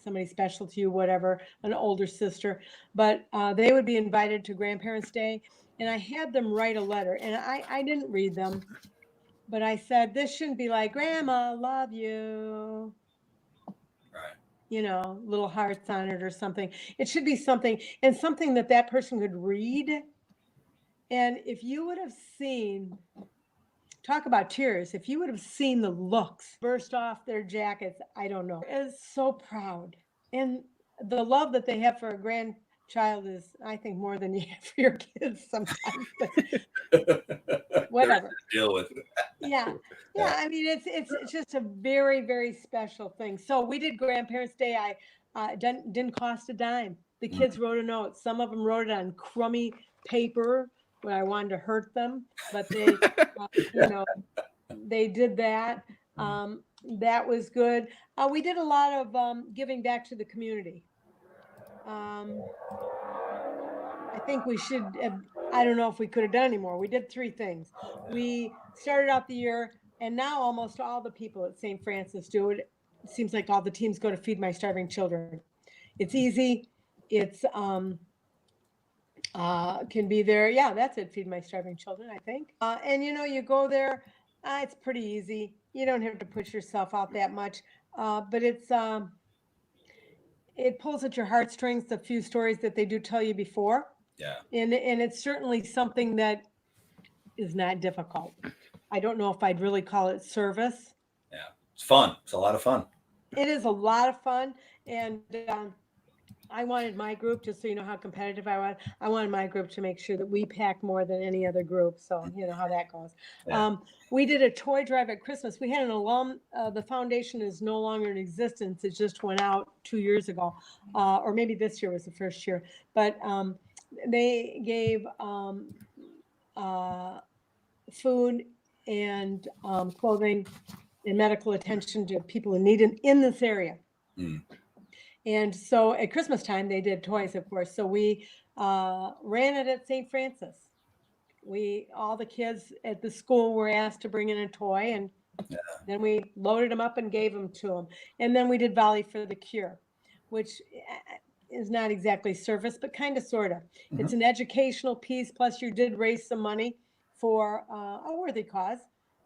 somebody special to you, whatever, an older sister, but they would be invited to Grandparents' Day. And I had them write a letter, and I didn't read them, but I said, this shouldn't be like, Grandma, love you. Right. You know, little hearts on it or something. It should be something, and something that that person could read. And if you would have seen, talk about tears, if you would have seen the looks burst off their jackets, I don't know. It's so proud. And the love that they have for a grandchild is, I think, more than you have for your kids sometimes. But whatever. Deal with it. Yeah. Yeah. I mean, it's just a very, very special thing. So we did Grandparents' Day. I didn't cost a dime. The kids wrote a note. Some of them wrote it on crummy paper when I wanted to hurt them, but they, you know, they did that. That was good. We did a lot of giving back to the community. I think we should have, I don't know if we could have done any more. We did 3 things. We started out the year, and now almost all the people at St. Francis do it. It seems like all the teams go to Feed My Starving Children. It's easy. It's can be there. Yeah, that's it. Feed My Starving Children, I think. And you know, you go there. It's pretty easy. You don't have to push yourself out that much. But it's it pulls at your heartstrings, the few stories that they do tell you before. Yeah. And it's certainly something that is not difficult. I don't know if I'd really call it service. Yeah. It's fun. It's a lot of fun. It is a lot of fun. And I wanted my group, just so you know how competitive I was, I wanted my group to make sure that we packed more than any other group. So you know how that goes. Yeah. We did a toy drive at Christmas. We had an alum, the foundation is no longer in existence. It just went out 2 years ago, or maybe this year was the first year. But they gave food and clothing and medical attention to people in need in this area. And so at Christmas time, they did toys, of course. So we ran it at St. Francis. All the kids at the school were asked to bring in a toy, and then we loaded them up and gave them to them. And then we did Volley for the Cure, which is not exactly service, but kind of, sort of. It's an educational piece. Plus, you did raise some money for a worthy cause,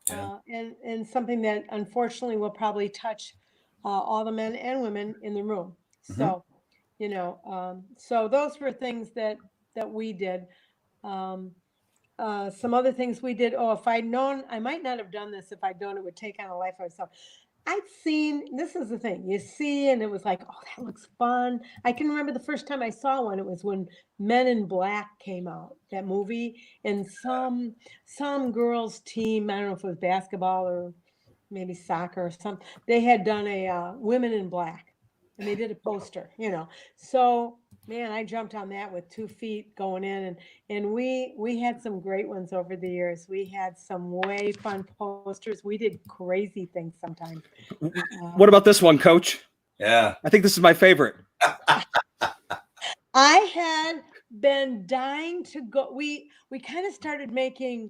and something that unfortunately will probably touch all the men and women in the room. So, you know, so those were things that we did. Some other things we did. Oh, if I'd known, I might not have done this if I'd known it would take on a life of itself. I'd seen, this is the thing, you see, and it was like, oh, that looks fun. I can remember the first time I saw one, it was when Men in Black came out, that movie, and some girls' team, I don't know if it was basketball or maybe soccer or something, they had done a Women in Black, and they did a poster, you know. So, man, I jumped on that with 2 feet going in, and we had some great ones over the years. We had some way fun posters. We did crazy things sometimes. What about this one, Coach? Yeah. I think this is my favorite. I had been dying to go. We kind of started making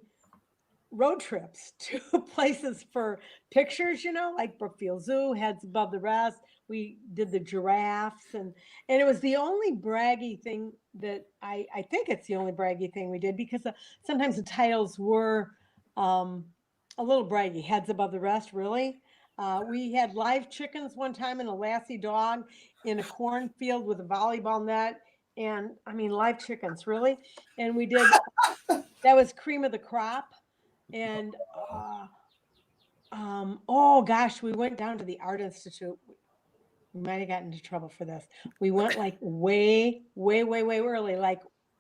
road trips to places for pictures, you know, like Brookfield Zoo, Heads Above the Rest. We did the giraffes, and it was the only braggy thing that I think it's the only braggy thing we did, because sometimes the titles were a little braggy. Heads Above the Rest, really. We had live chickens one time and a lassie dog in a cornfield with a volleyball net. And I mean, live chickens, really. And we did, that was cream of the crop. And oh gosh, we went down to the Art Institute. We might have gotten into trouble for this. We went like way early, like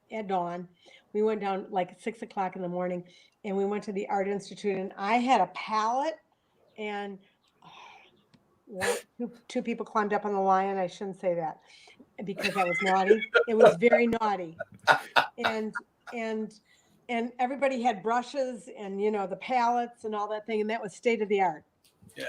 at dawn. We went down like 6 o'clock in the morning, and we went to the Art Institute, and I had a pallet, and two people climbed up on the lion. I shouldn't say that because that was naughty. It was very naughty. And everybody had brushes and, you know, the palettes and all that thing, and that was state of the art. Yeah.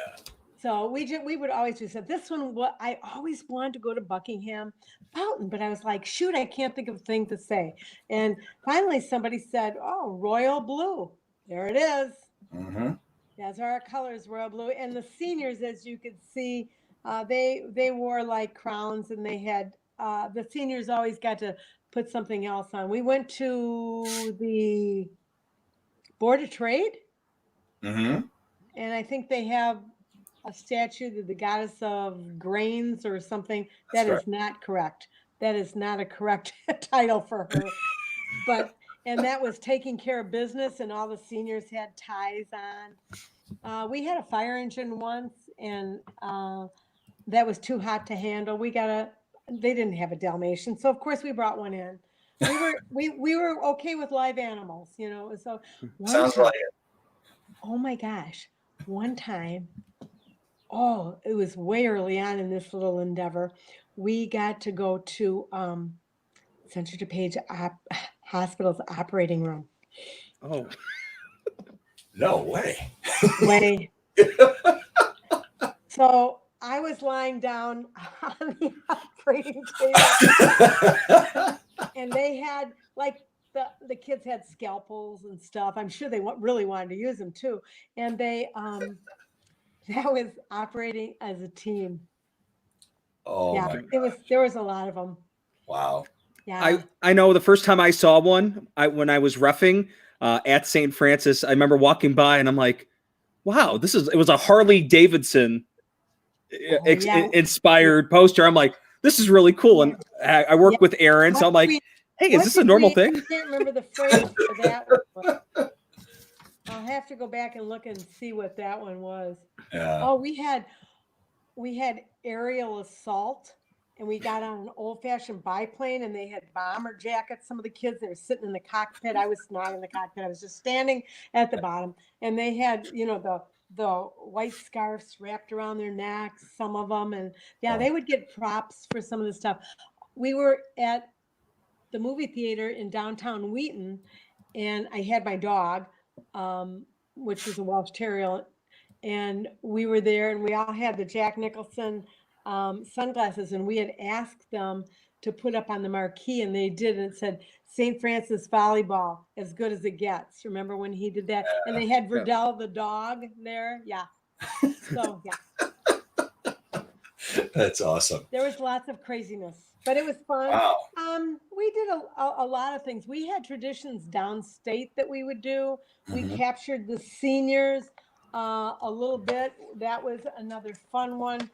So we would always do that. This one, what I always wanted to go to Buckingham Fountain, but I was like, shoot, I can't think of a thing to say. And finally somebody said, oh, royal blue. There it is. That's our colors, royal blue. And the seniors, as you could see, They wore like crowns, and they had the seniors always got to put something else on. We went to the Board of Trade, Mm-hmm. and I think they have a statue to the goddess of grains or something. That's That is not correct. That is not a correct title for her. But and that was taking care of business, and all the seniors had ties on. We had a fire engine once, and that was too hot to handle. They didn't have a Dalmatian, so of course we brought one in. We were okay with live animals, you know. So Sounds like it. oh my gosh, one time, oh, it was way early on in this little endeavor. We got to go to Central DuPage Hospital's operating room. Oh, No way. Way. So I was lying down on the operating table, and they had like the kids had scalpels and stuff. I'm sure they really wanted to use them too. And they that was operating as a team. Oh Yeah, my. there was a lot of them. Wow. Yeah. I know the first time I saw one, when I was roughing at St. Francis, I remember walking by and I'm like, wow, it was a Harley Davidson inspired poster. I'm like, this is really cool. And I work with Aaron, so I'm like, hey, is this a normal thing? I can't remember the phrase for that one. I'll have to go back and look and see what that one was. Yeah. Oh, we had aerial assault, and we got on an old-fashioned biplane, and they had bomber jackets. Some of the kids, they were sitting in the cockpit. I was not in the cockpit. I was just standing at the bottom, and they had, you know, the white scarves wrapped around their necks, some of them, and they would get props for some of the stuff. We were at the movie theater in downtown Wheaton, and I had my dog, which was a Welsh Terrier, and we were there, and we all had the Jack Nicholson sunglasses, and we had asked them to put up on the marquee, and they did, and it said St. Francis Volleyball, as good as it gets. Remember when he did that? And they had Verdell the dog there. Yeah. So yeah. That's awesome. There was lots of craziness, but it was fun. Wow. We did a lot of things. We had traditions downstate that we would do. We captured the seniors a little bit. That was another fun one.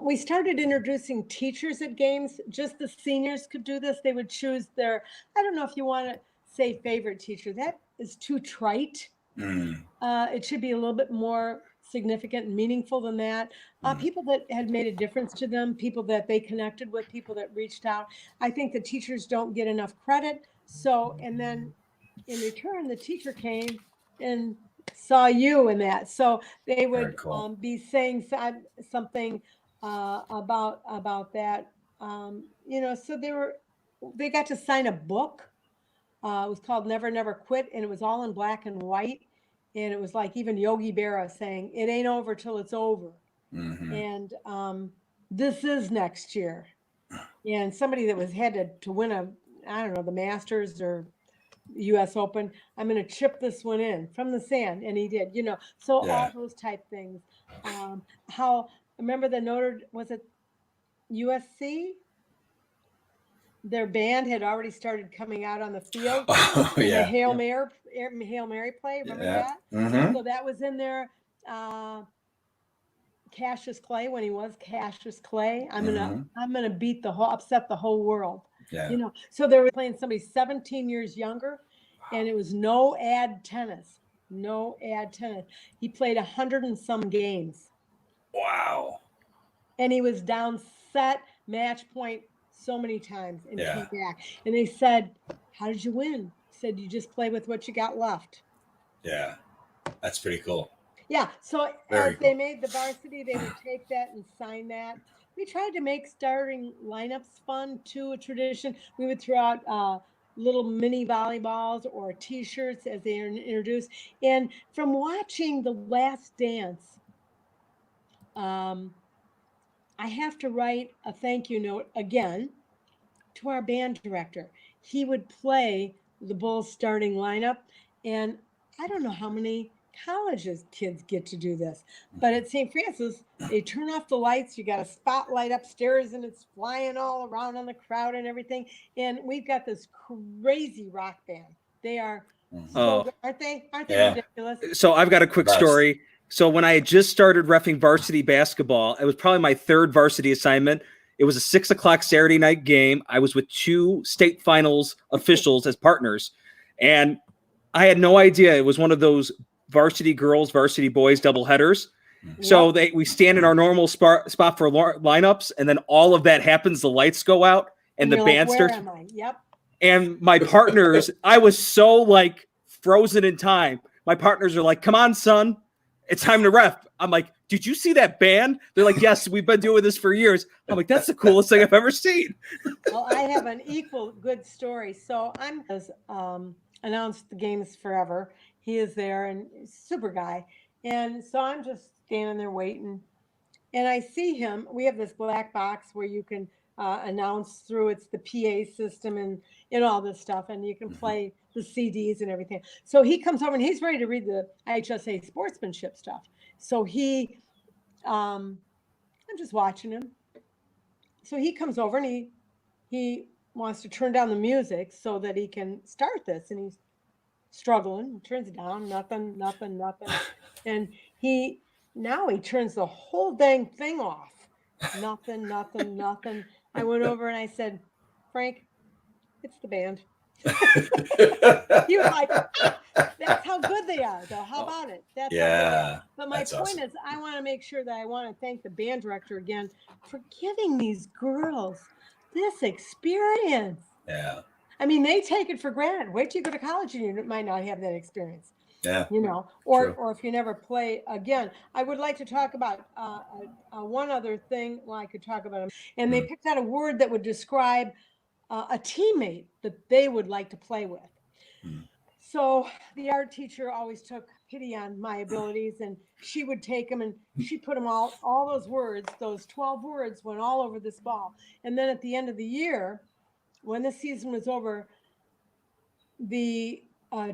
We started introducing teachers at games. Just the seniors could do this. They would choose I don't know if you want to say favorite teacher. That is too trite. It should be a little bit more significant and meaningful than that. People that had made a difference to them, people that they connected with, people that reached out. I think the teachers don't get enough credit. So, and then in return, the teacher came and saw you in that. So they would be saying something about that. You know, so they got to sign a book. It was called Never Never Quit, and it was all in black and white. And it was like even Yogi Berra saying, it ain't over till it's over. And this is next year. And somebody that had to win I don't know, the Masters or US Open, I'm going to chip this one in from the sand. And he did, you know, so all those type things. Remember was it USC? Their band had already started coming out on the field. Oh, yeah. The Hail Mary play. Remember that? So that was in there. Cassius Clay, when he was Cassius Clay, I'm gonna upset the whole world. Yeah. You know. So they were playing somebody 17 years younger, and it was no ad tennis. No ad tennis. He played 100 and some games. Wow. And he was down set match point so many times and came back. And they said, how did you win? He said, you just play with what you got left. Yeah. That's pretty cool. Yeah. So as they made the varsity, they would take that and sign that. We tried to make starting lineups fun too, a tradition. We would throw out little mini volleyballs or T-shirts as they are introduced. And from watching The Last Dance, I have to write a thank you note again to our band director. He would play the Bulls starting lineup, and I don't know how many college's kids get to do this. But at St. Francis, they turn off the lights. You got a spotlight upstairs and it's flying all around on the crowd and everything. And we've got this crazy rock band. They are so good, aren't they? Aren't they ridiculous? So I've got a quick story. So when I had just started reffing varsity basketball, it was probably my third varsity assignment. It was a 6 o'clock Saturday night game. I was with 2 state finals officials as partners. And I had no idea it was one of those varsity girls, varsity boys doubleheaders. So we stand in our normal spot for lineups, and then all of that happens. The lights go out, and the band starts. Yep. And my partners, I was so like frozen in time. My partners are like, "Come on, son, it's time to ref." I'm like, "Did you see that band?" They're like, "Yes, we've been doing this for years." I'm like, "That's the coolest thing I've ever seen." Well, I have an equal good story. So I'm announced the games forever. He is there and super guy. And so I'm just standing there waiting. And I see him. We have this black box where you can announce through. It's the PA system and all this stuff. And you can play the CDs and everything. So he comes over and he's ready to read the IHSA sportsmanship stuff. So I'm just watching him. So he comes over and he wants to turn down the music so that he can start this. And he's struggling, turns it down, nothing. And he turns the whole dang thing off. Nothing. I went over and I said, "Frank, it's the band." He was like, "That's how good they are, though. How about it?" That's But my point is, I want to make sure that I want to thank the band director again for giving these girls this experience. Yeah. I mean, they take it for granted. Wait till you go to college and you might not have that experience. Yeah. Or if you never play again. I would like to talk about one other thing. Well, I could talk about them. And they picked out a word that would describe a teammate that they would like to play with. So the art teacher always took pity on my abilities, and she would take them and she put them all those words, those 12 words went all over this ball. And then at the end of the year, when the season was over, the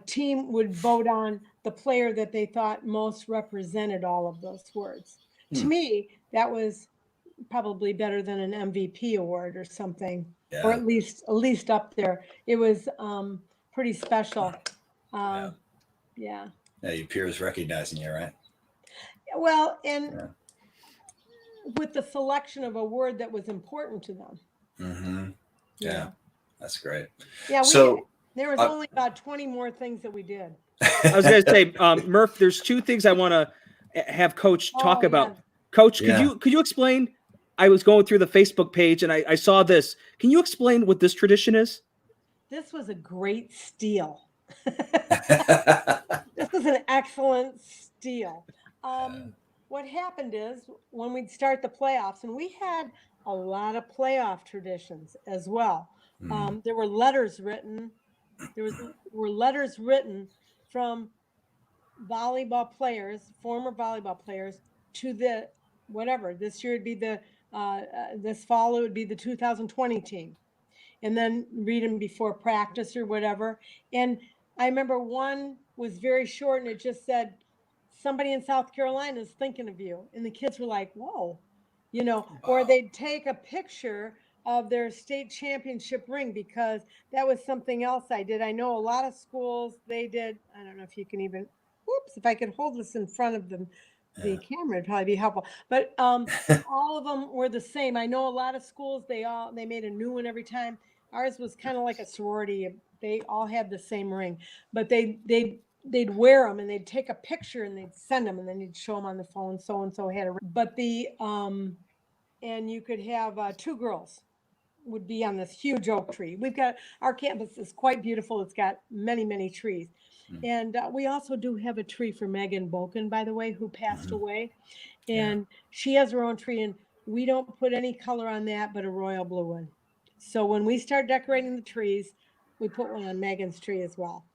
team would vote on the player that they thought most represented all of those words. To me, that was probably better than an MVP award or something, or at least up there. It was pretty special. Yeah, your peers recognizing you, right? Well, and with the selection of a word that was important to them. Yeah, that's great. Yeah, there was only about 20 more things that we did. I was going to say, Murph, there's 2 things I want to have Coach talk about. Yeah. Coach, could you explain? I was going through the Facebook page and I saw this. Can you explain what this tradition is? This was a great steal. This was an excellent steal. What happened is when we'd start the playoffs, and we had a lot of playoff traditions as well. There were letters written. Were letters written from volleyball players, former volleyball players, to the whatever. This year would be this fall it would be the 2020 team, and then read them before practice or whatever. And I remember one was very short, and it just said, "Somebody in South Carolina is thinking of you," and the kids were like, "Whoa," Or they'd take a picture of their state championship ring, because that was something else I did. I know a lot of schools, they did. I don't know if you can even, if I could hold this in front of them, the camera would probably be helpful. But all of them were the same. I know a lot of schools, they made a new one every time. Ours was kind of like a sorority. They all had the same ring, but they'd wear them and they'd take a picture and they'd send them, and then you'd show them on the phone. So-and-so had a ring. But and you could have 2 girls would be on this huge oak tree. Our campus is quite beautiful. It's got many, many trees. And we also do have a tree for Megan Boken, by the way, who passed away. And she has her own tree, and we don't put any color on that but a royal blue one. So when we start decorating the trees, we put one on Megan's tree as well.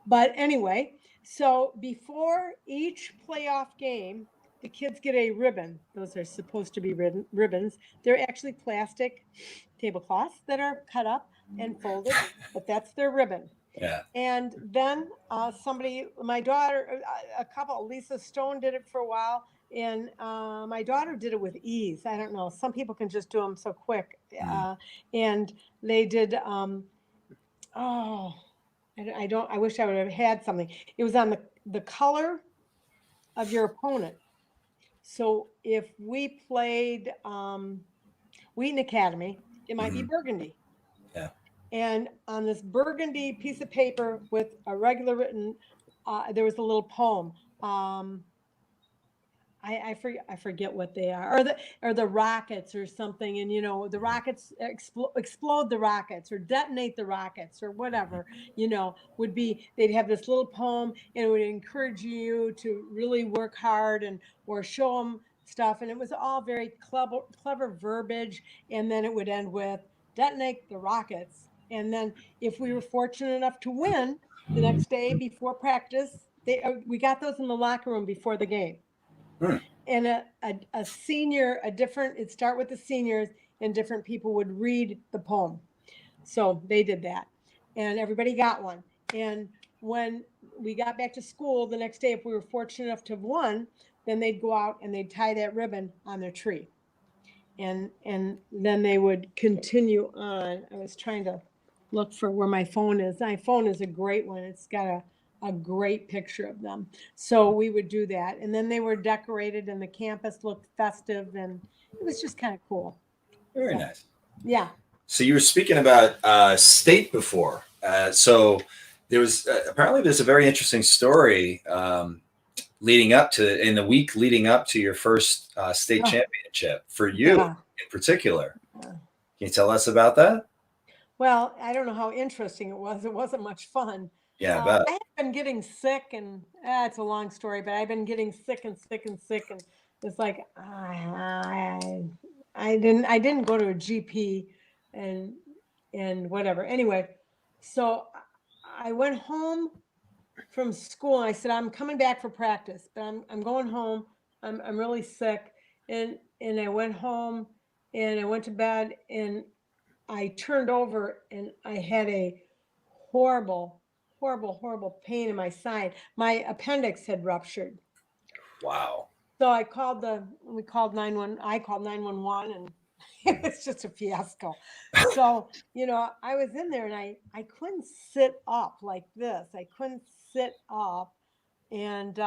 But anyway, so before each playoff game, the kids get a ribbon. Those are supposed to be ribbons. They're actually plastic tablecloths that are cut up and folded, but that's their ribbon. Yeah. And then my daughter, Lisa Stone did it for a while. And my daughter did it with ease. I don't know. Some people can just do them so quick. And they did, I wish I would have had something. It was on the color of your opponent. So if we played Wheaton Academy, it might be burgundy. Yeah. And on this burgundy piece of paper with a regular written, there was a little poem. I forget what they are, or the rockets or something. And the rockets explode the rockets or detonate the rockets or whatever. They'd have this little poem, and it would encourage you to really work hard or show them stuff. And it was all very clever verbiage. And then it would end with detonate the rockets. And then if we were fortunate enough to win the next day before practice, we got those in the locker room before the game. And a senior, it'd start with the seniors, and different people would read the poem. So they did that, and everybody got one. And when we got back to school the next day, if we were fortunate enough to have won, then they'd go out and they'd tie that ribbon on their tree. And then they would continue on. I was trying to look for where my phone is. My phone is a great one. It's got a great picture of them. So we would do that. And then they were decorated and the campus looked festive, and it was just kind of cool. Very nice. Yeah. So you were speaking about state before. So there was apparently there's a very interesting story in the week leading up to your first state championship for you in particular. Can you tell us about that? Well, I don't know how interesting it was. It wasn't much fun. Yeah, I bet. I had been getting sick, and it's a long story, but I've been getting sick, and it's like I didn't go to a GP and whatever. Anyway, so I went home from school, and I said, I'm coming back for practice, but I'm going home. I'm really sick, and I went home, and I went to bed, and I turned over, and I had a horrible pain in my side. My appendix had ruptured. Wow. So I called 911, and it was just a fiasco. So, I was in there, and I couldn't sit up like this. I couldn't sit up. And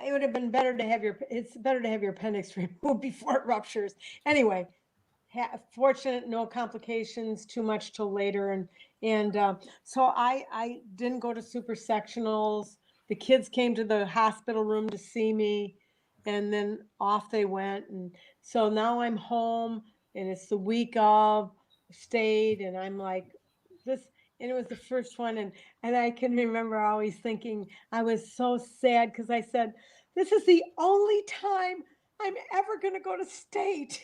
it would have been better to have it's better to have your appendix removed before it ruptures. Anyway, fortunate, no complications too much till later. And so I didn't go to super sectionals. The kids came to the hospital room to see me, and then off they went. And so now I'm home, and it's the week of state, and I'm like this, and it was the first one. And I can remember always thinking I was so sad, because I said, this is the only time I'm ever going to go to state.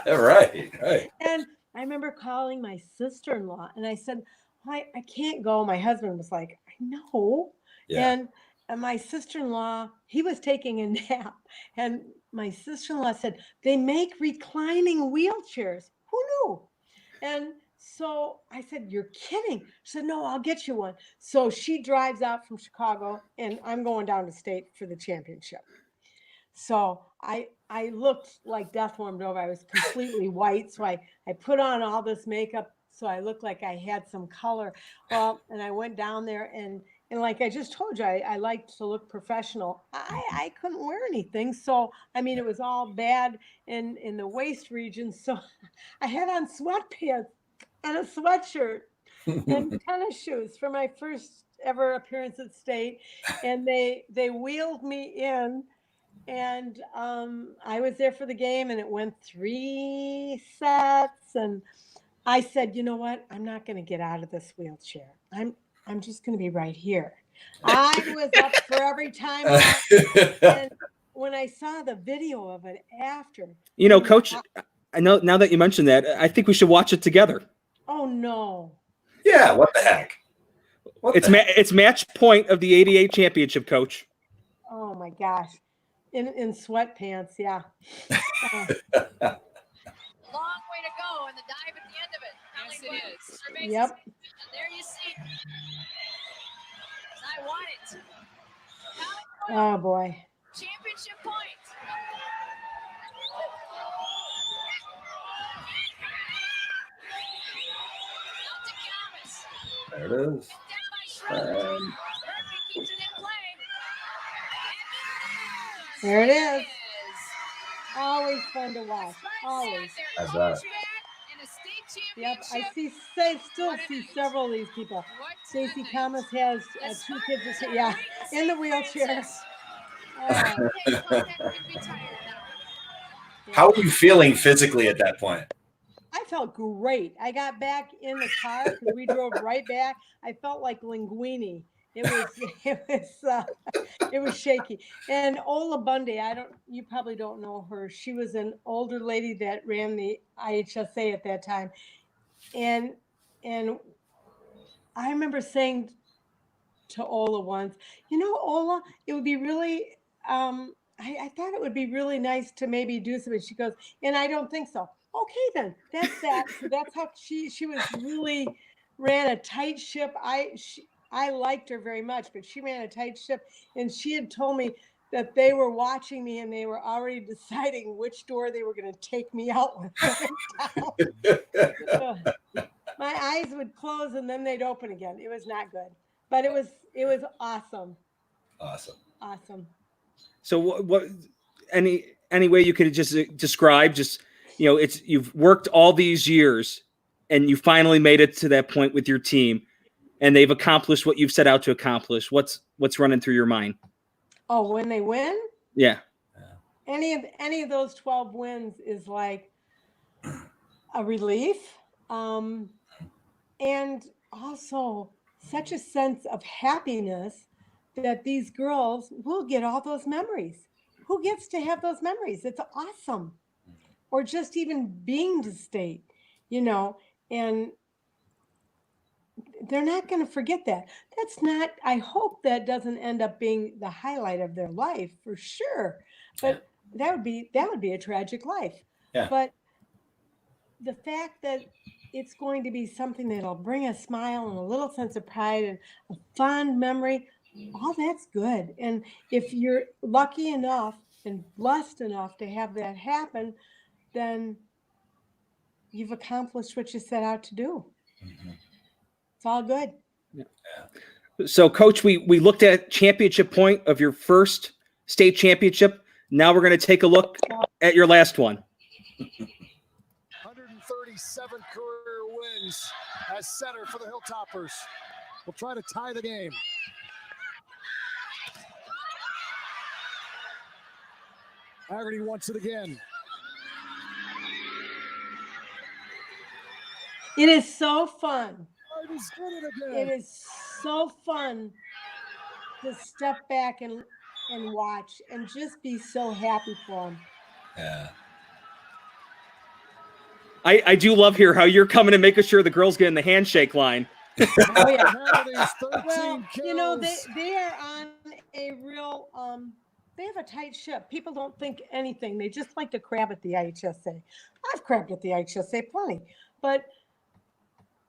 Right. And I remember calling my sister-in-law, and I said, I can't go. My husband was like, I know. Yeah. And my sister-in-law, he was taking a nap, and my sister-in-law said, they make reclining wheelchairs. Who knew? And so I said, you're kidding. She said, no, I'll get you one. So she drives out from Chicago, and I'm going down to state for the championship. So I looked like death warmed over. I was completely white. So I put on all this makeup, so I looked like I had some color. Well, and I went down there, and like I just told you, I like to look professional. I couldn't wear anything. So, I mean, it was all bad in the waist region. So I had on sweatpants and a sweatshirt and tennis shoes for my first ever appearance at state. And they wheeled me in. And I was there for the game, and it went 3 sets. And I said, you know what? I'm not going to get out of this wheelchair. I'm just going to be right here. I was up for every time off. And when I saw the video of it after, Coach, I know now that you mentioned that, I think we should watch it together. Oh no! Yeah, what the heck? It's match point of the '88 championship, Coach. Oh my gosh! In sweatpants, yeah. Long way to go, and the dive at the end of it. Yes, it is. Yep. There you see. I want it. Oh boy. Championship point. There it is. Keeps it in play. There it is. Always fun to watch. Always. I bet. Yep. I still see several of these people. Stacey Thomas has 2 kids. Yeah, in the wheelchair. How are you feeling physically at that point? I felt great. I got back in the car because we drove right back. I felt like Linguini. It was shaky. And Ola Bundy, you probably don't know her. She was an older lady that ran the IHSA at that time. And I remember saying to Ola once, Ola, it would be really, I thought it would be really nice to maybe do something. She goes, and I don't think so. Okay, then that's that. So that's how she was really ran a tight ship. I liked her very much, but she ran a tight ship, and she had told me that they were watching me and they were already deciding which door they were going to take me out with. My eyes would close and then they'd open again. It was not good, but it was awesome. Awesome. So what any way you could just describe, you've worked all these years and you finally made it to that point with your team and they've accomplished what you've set out to accomplish. What's running through your mind? Oh, when they win? Yeah. Any of those 12 wins is like a relief. And also such a sense of happiness that these girls will get all those memories. Who gets to have those memories? It's awesome. Or just even being to state, and they're not going to forget that. I hope that doesn't end up being the highlight of their life for sure. But that would be a tragic life. Yeah. But the fact that it's going to be something that'll bring a smile and a little sense of pride and a fond memory, all that's good. And if you're lucky enough and blessed enough to have that happen, then you've accomplished what you set out to do. Mm-hmm. It's all good. Yeah. So, Coach, we looked at championship point of your first state championship. Now we're going to take a look at your last one. 137 career wins as setter for the Hilltoppers. We'll try to tie the game. Haggerty wants it again. It is so fun. It is so fun to step back and watch and just be so happy for them. Yeah. I do love here how you're coming and making sure the girls get in the handshake line. Oh yeah. Well, they are on a real they have a tight ship. People don't think anything. They just like to crab at the IHSA. I've crabbed at the IHSA plenty, but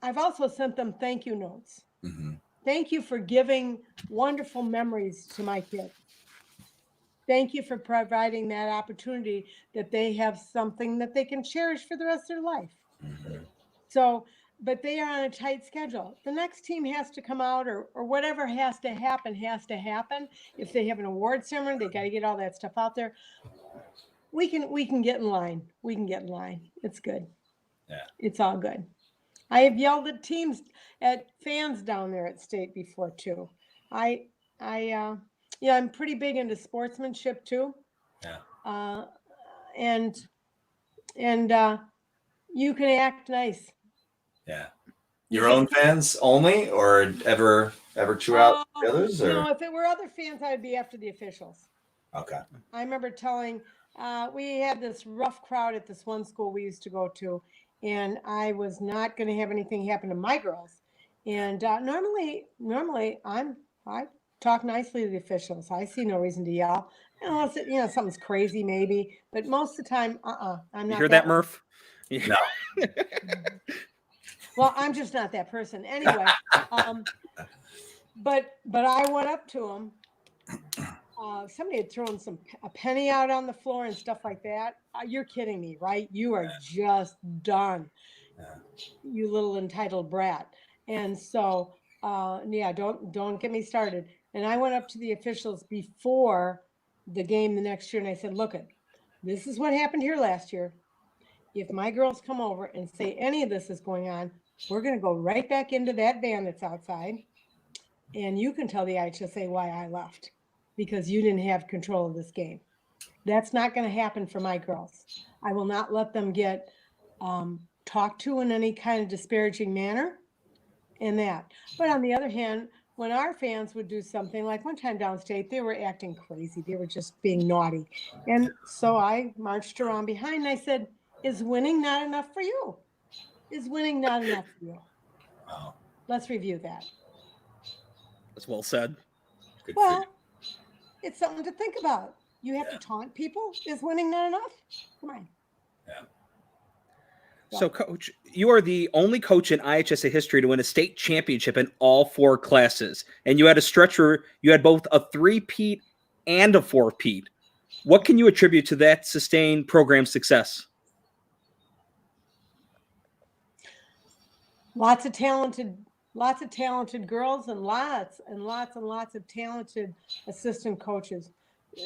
I've also sent them thank you notes. Mm-hmm. Thank you for giving wonderful memories to my kids. Thank you for providing that opportunity that they have something that they can cherish for the rest of their life. Mm-hmm. So, but they are on a tight schedule. The next team has to come out or whatever has to happen. If they have an award ceremony, they got to get all that stuff out there. We can get in line. It's good. Yeah. It's all good. I have yelled at fans down there at state before too. I'm pretty big into sportsmanship too. Yeah. And you can act nice. Yeah. Your own fans only, or ever chew out the others? Or? No, if it were other fans, I'd be after the officials. Okay. I remember telling, we had this rough crowd at this one school we used to go to, and I was not going to have anything happen to my girls. And normally I talk nicely to the officials. I see no reason to yell, unless something's crazy maybe. But most of the time, I'm not. You hear that, Murph? No. Well, I'm just not that person. Anyway, but I went up to him. Somebody had thrown a penny out on the floor and stuff like that. You're kidding me, right? You are just done, you little entitled brat. And so, yeah, don't get me started. And I went up to the officials before the game the next year, and I said, "Look, this is what happened here last year. If my girls come over and say any of this is going on, we're going to go right back into that van that's outside, and you can tell the IHSA why I left, because you didn't have control of this game. That's not going to happen for my girls. I will not let them get talked to in any kind of disparaging manner and that." But on the other hand, when our fans would do something, like one time downstate, they were acting crazy. They were just being naughty. And so I marched around behind and I said, "Is winning not enough for you? Is winning not enough for you? Wow. Let's review that." That's well said. Good for Well, you. it's something to think about. You have to taunt people. Is winning not enough? Come on. Yeah. So, Coach, you are the only coach in IHSA history to win a state championship in all 4 classes. And you had a stretch where you had both a 3-peat and a 4-peat. What can you attribute to that sustained program success? Lots of talented girls and lots of talented assistant coaches.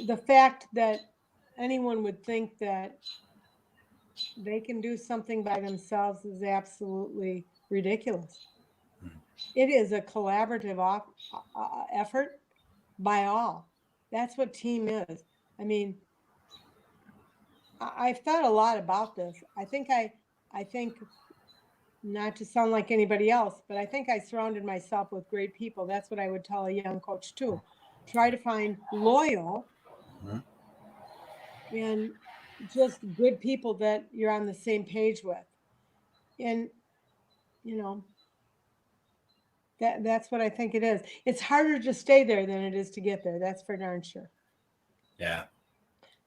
The fact that anyone would think that they can do something by themselves is absolutely ridiculous. It is a collaborative effort by all. That's what team is. I mean, I've thought a lot about this. I think not to sound like anybody else, but I think I surrounded myself with great people. That's what I would tell a young coach too. Try to find loyal and just good people that you're on the same page with. And, you know, that's what I think it is. It's harder to stay there than it is to get there. That's for darn sure. Yeah.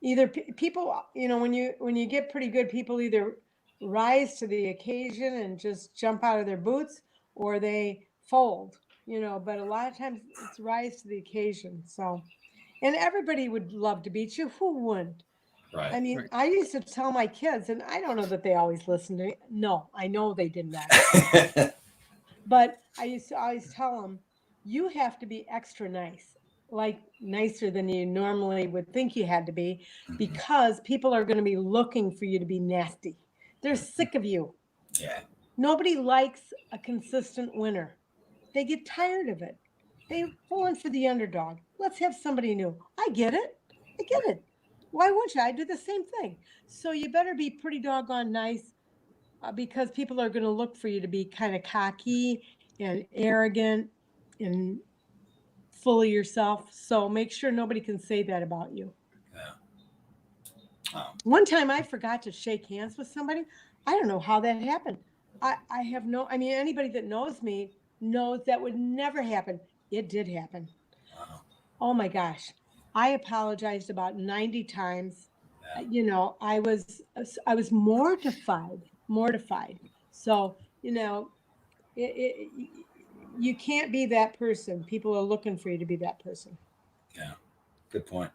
Either people, you know, when you get pretty good, people either rise to the occasion and just jump out of their boots, or they fold, you know, but a lot of times it's rise to the occasion. So, and everybody would love to beat you. Who wouldn't? Right. I mean, Right. I used to tell my kids, and I don't know that they always listened to me. No, I know they did not. But I used to always tell them, you have to be extra nice, like nicer than you normally would think you had to be, because people are going to be looking for you to be nasty. They're sick of you. Yeah. Nobody likes a consistent winner. They get tired of it. They're pulling for the underdog. Let's have somebody new. I get it. Why wouldn't you? I do the same thing. So you better be pretty doggone nice, because people are going to look for you to be kind of cocky and arrogant and full of yourself. So make sure nobody can say that about you. Yeah. Wow. One time I forgot to shake hands with somebody. I don't know how that happened. I mean, anybody that knows me knows that would never happen. It did happen. Wow. Oh my gosh. I apologized about 90 times. You know, I was mortified. So, you know, you can't be that person. People are looking for you to be that person. Yeah. Good point.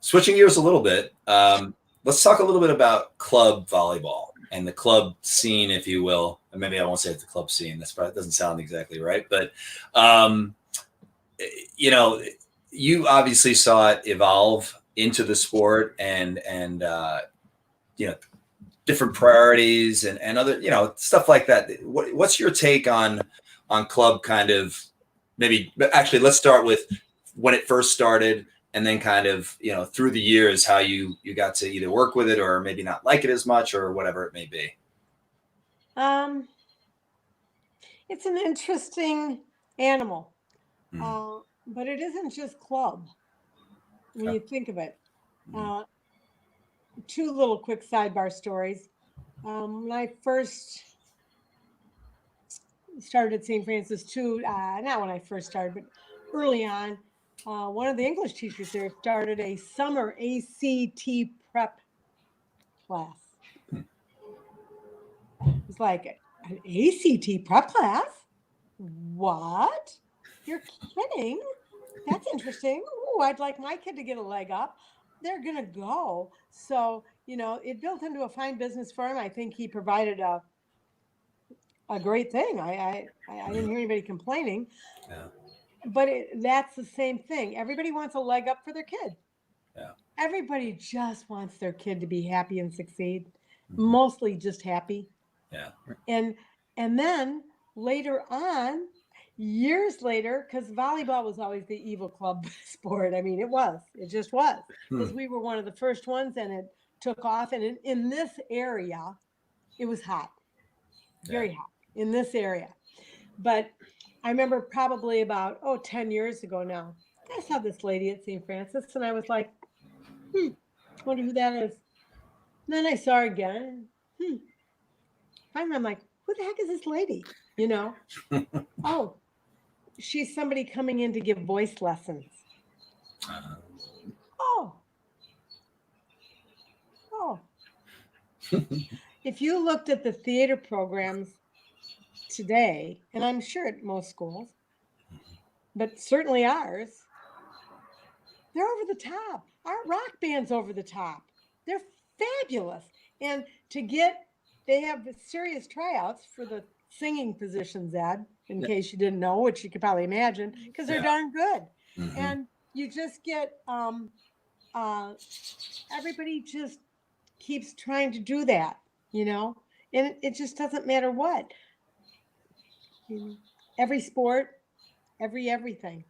Switching gears a little bit, let's talk a little bit about club volleyball and the club scene, if you will. And maybe I won't say it's the club scene. That doesn't sound exactly right. But, you know, you obviously saw it evolve into the sport and you know, different priorities and other, you know, stuff like that. What's your take on club kind of, maybe, actually, let's start with when it first started, and then kind of, you know, through the years, how you got to either work with it or maybe not like it as much or whatever it may be. It's an interesting animal, but it isn't just club when you think of it. 2 little quick sidebar stories. When I first started at St. Francis too, not when I first started, but early on, one of the English teachers there started a summer ACT prep class. It's like An ACT prep class? What? You're kidding? That's interesting. Ooh, I'd like my kid to get a leg up. They're going to go. So, it built into a fine business for him. I think he provided a great thing. I didn't hear anybody complaining. Yeah. But that's the same thing. Everybody wants a leg up for their kid. Yeah. Everybody just wants their kid to be happy and succeed. Mhm. Mostly just happy. Yeah. And then later on, years later, because volleyball was always the evil club sport. I mean, it just was, because we were one of the first ones, and it took off. And in this area, it was hot, very hot in this area. But I remember probably about 10 years ago now, I saw this lady at St. Francis, and I was like, wonder who that is. And then I saw her again. Finally, I'm like, who the heck is this lady? Oh, she's somebody coming in to give voice lessons. Oh. If you looked at the theater programs today, and I'm sure at most schools, but certainly ours, they're over the top. Our rock band's over the top. They're fabulous. And they have serious tryouts for the singing positions, Ed, in case you didn't know, which you could probably imagine, because they're darn good. Mhm. And you just get, everybody just keeps trying to do that, and it just doesn't matter what. Every sport, everything.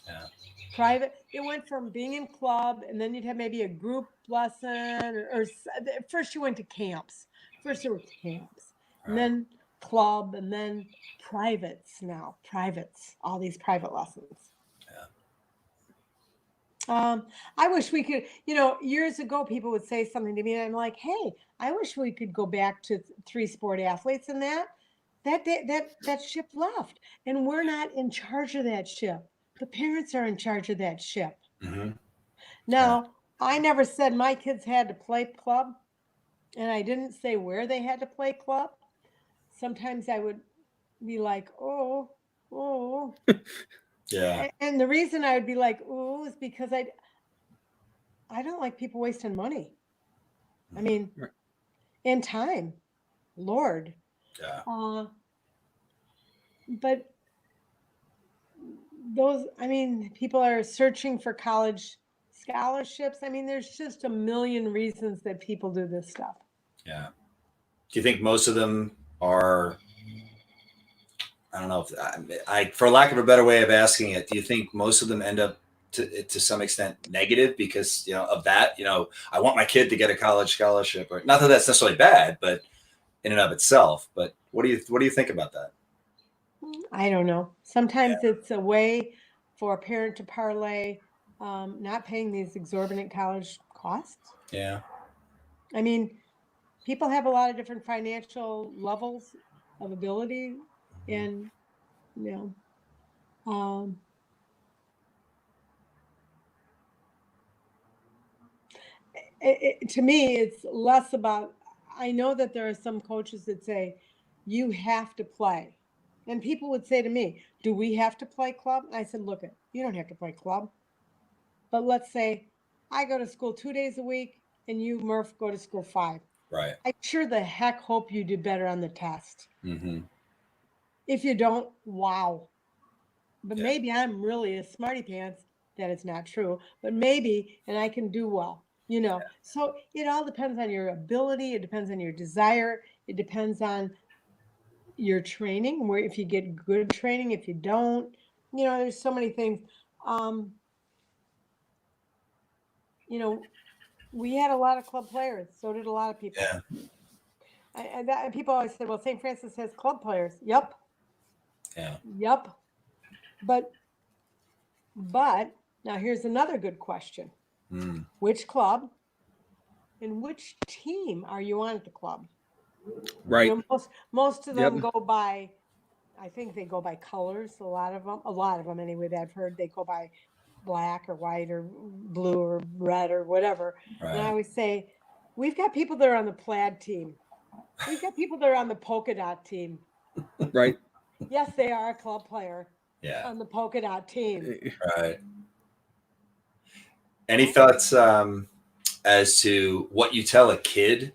Yeah. Private, it went from being in club, and then you'd have maybe a group lesson, or first you went to camps. First there were camps, and then club, and then privates. Now all these private lessons. I wish we could, years ago people would say something to me, and I'm like, hey, I wish we could go back to 3-sport athletes, and that ship left, and we're not in charge of that ship. The parents are in charge of that ship. Mm-hmm. Now, I never said my kids had to play club, and I didn't say where they had to play club. Sometimes I would be like, oh. Yeah. And the reason I would be like, oh, is because I don't like people wasting money. I mean, and time, Lord. Yeah. But people are searching for college scholarships. I mean, there's just a million reasons that people do this stuff. Yeah. Do you think most of them are, I don't know if for lack of a better way of asking it, do you think most of them end up to some extent negative because, of that, I want my kid to get a college scholarship, or not that that's necessarily bad, but in and of itself, but what do you think about that? I don't know. Sometimes it's a way for a parent to parlay not paying these exorbitant college costs. Yeah. I mean, people have a lot of different financial levels of ability, and to me, it's less about. I know that there are some coaches that say you have to play, and people would say to me, "Do we have to play club?" And I said, "Look, you don't have to play club, but let's say I go to school 2 days a week, and you, Murph, go to school 5. Right. I sure the heck hope you do better on the test. Mm-hmm. If you don't, wow. But maybe I'm really a smarty pants. That is not true. But maybe, and I can do well, So it all depends on your ability. It depends on your desire. It depends on your training, where if you get good training, if you don't, there's so many things. We had a lot of club players. So did a lot of people. Yeah. And people always said, well, St. Francis has club players. Yep. Yeah. Yep. But now here's another good question. Which club and which team are you on at the club? Right. Most of them go by, I think they go by colors. A lot of them anyway, that I've heard, they go by black or white or blue or red or whatever. Right. And I always say, we've got people that are on the plaid team. We've got people that are on the polka dot team. Right. Yes, they are a club player Yeah. on the polka dot team. Right. Any thoughts as to what you tell a kid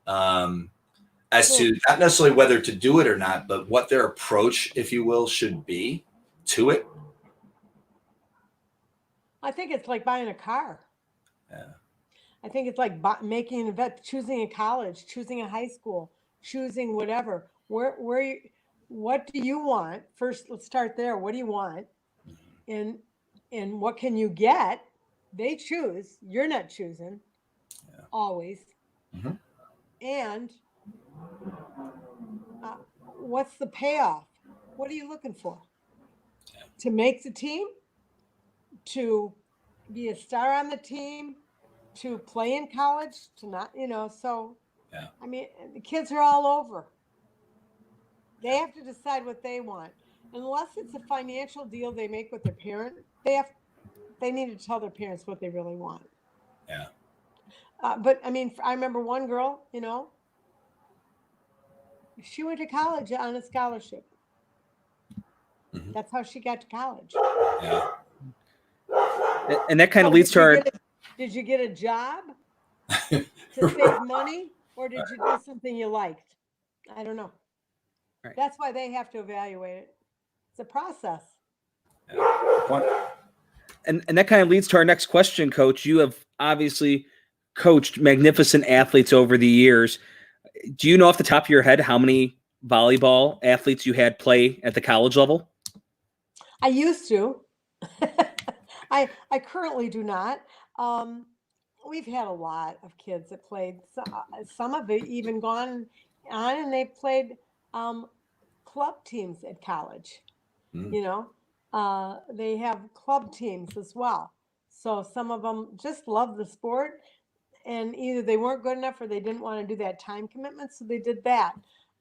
as to not necessarily whether to do it or not, but what their approach, if you will, should be to it? I think it's like buying a car. Yeah. I think it's like making an event, choosing a college, choosing a high school, choosing whatever. What do you want? First, let's start there. What do you want? And what can you get? They choose. You're not choosing. Yeah. Always. Mhm. And what's the payoff? What are you looking for? Yeah. To make the team? To be a star on the team? To play in college? To not, so, Yeah. I mean, the kids are all over. They have to decide what they want. Unless it's a financial deal they make with their parent, they need to tell their parents what they really want. Yeah. But I mean, I remember one girl, she went to college on a scholarship. Mhm. That's how she got to college. Yeah. And that kind of So leads to our. Did you get a job to save money, or did you do something you liked? I don't know. Right. That's why they have to evaluate it. It's a process. And that kind of leads to our next question, Coach. You have obviously coached magnificent athletes over the years. Do you know off the top of your head how many volleyball athletes you had play at the college level? I used to. I currently do not. We've had a lot of kids that played. Some have even gone on and they've played club teams at college. Mm. They have club teams as well. So some of them just love the sport, and either they weren't good enough or they didn't want to do that time commitment, so they did that.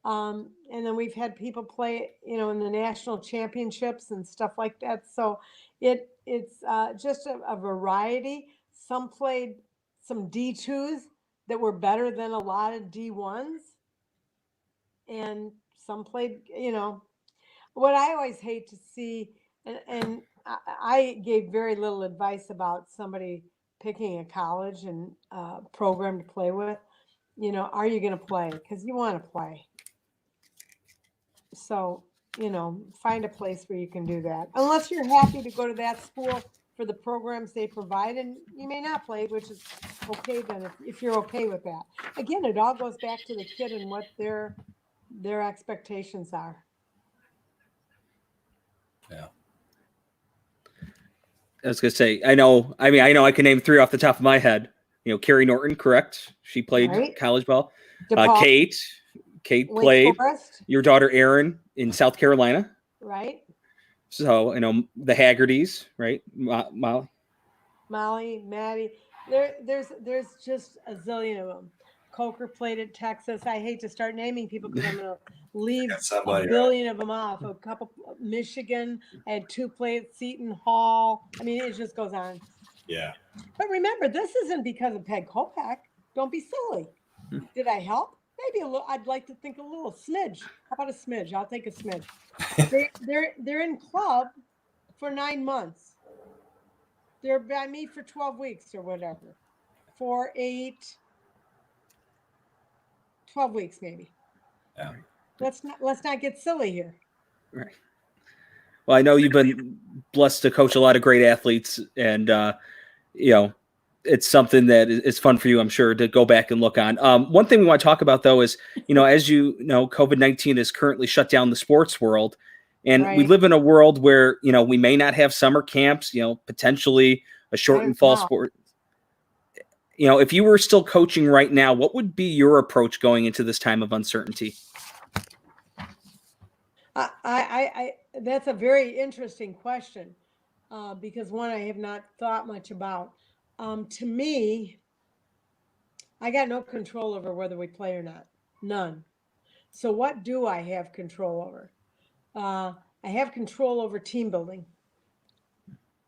And then we've had people play, in the national championships and stuff like that. So it's just a variety. Some played some D2s that were better than a lot of D1s, and some played, what I always hate to see, and I gave very little advice about somebody picking a college and program to play with. Are you going to play? Because you want to play. So, find a place where you can do that. Unless you're happy to go to that school for the programs they provide, and you may not play, which is okay then if you're okay with that. Again, it all goes back to the kid and what their expectations are. Yeah. I was going to say, I know I can name three off the top of my head. Carrie Norton, correct? She played Right. college ball. DePaul, Kate Wake played. Forest, Your daughter, Erin, in South Carolina. right? So, the Haggardys, right? Molly, Maddie. There's just a zillion of them. Coker played at Texas. I hate to start naming people because I'm going to leave Somebody, a billion of them off. A couple, Michigan. I had two play at Seton Hall. I mean, it just goes on. Yeah. But remember, this isn't because of Peg Kopec. Don't be silly. Did I help? Maybe a little. I'd like to think a little smidge. How about a smidge? I'll take a smidge. They're in club for 9 months. They're by me for 12 weeks or whatever. 4, 8, 12 weeks maybe. Yeah. Let's not get silly here. Right. Well, I know you've been blessed to coach a lot of great athletes, and it's something that is fun for you, I'm sure, to go back and look on. One thing we want to talk about, though, is as you know, COVID-19 has currently shut down the sports world, and we live in a world where we may not have summer camps, potentially a shortened fall sport. If you were still coaching right now, what would be your approach going into this time of uncertainty? That's a very interesting question because one I have not thought much about. To me, I got no control over whether we play or not. None. So what do I have control over? I have control over team building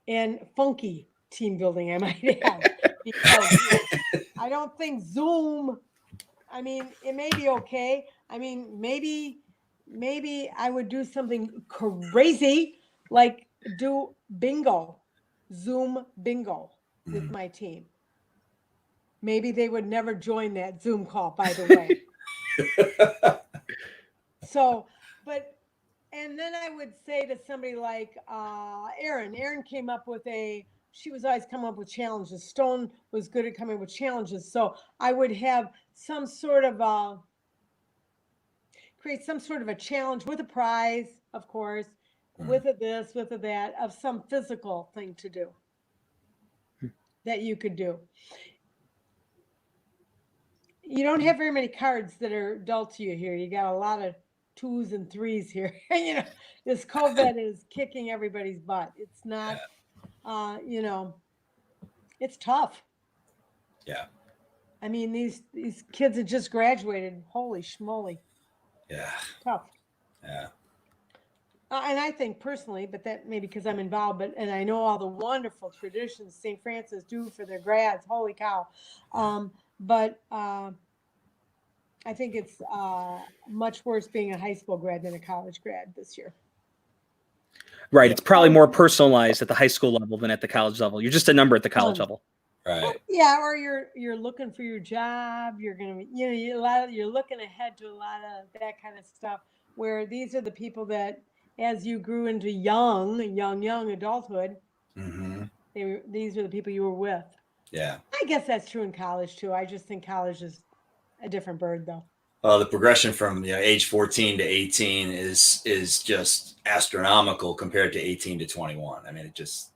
and funky team building, I might add, because I don't think Zoom I mean, it may be okay. I mean, maybe I would do something crazy, like do bingo, Zoom bingo with my team. Maybe they would never join that Zoom call, by the way. So, but, and then I would say to somebody like Erin came up with she was always coming up with challenges. Stone was good at coming up with challenges. So I would have some sort of create some sort of a challenge with a prize, of course, with a this, with a that, of some physical thing to do that you could do. You don't have very many cards that are dealt to you here. You got a lot of 2s and 3s here. You know, this COVID is kicking everybody's butt. It's not, you know, it's tough. Yeah. I mean, these kids that just graduated, holy schmoly. Yeah. Tough. Yeah. And I think personally, but that maybe because I'm involved, and I know all the wonderful traditions St. Francis do for their grads. Holy cow. But I think it's much worse being a high school grad than a college grad this year. Right. It's probably more personalized at the high school level than at the college level. You're just a number at the college level. Right. Yeah, or you're looking for your job. You're gonna be, you know, you're looking ahead to a lot of that kind of stuff. Where these are the people that, as you grew into young adulthood, these are the people you were with. Yeah. I guess that's true in college too. I just think college is a different bird, though. The progression from age 14 to 18 is just astronomical compared to 18 to 21. I mean, it just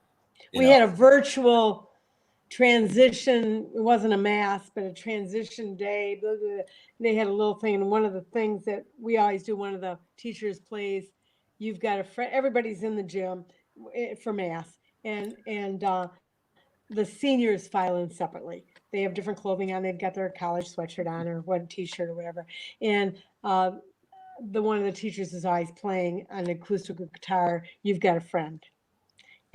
we had a virtual transition. It wasn't a mass, but a transition day. Blah, blah, blah. They had a little thing, and one of the things that we always do, one of the teachers plays, you've got a friend. Everybody's in the gym for mass, and the seniors file in separately. They have different clothing on. They've got their college sweatshirt on or one t-shirt or whatever. And the one of the teachers is always playing on an acoustic guitar, You've Got a Friend.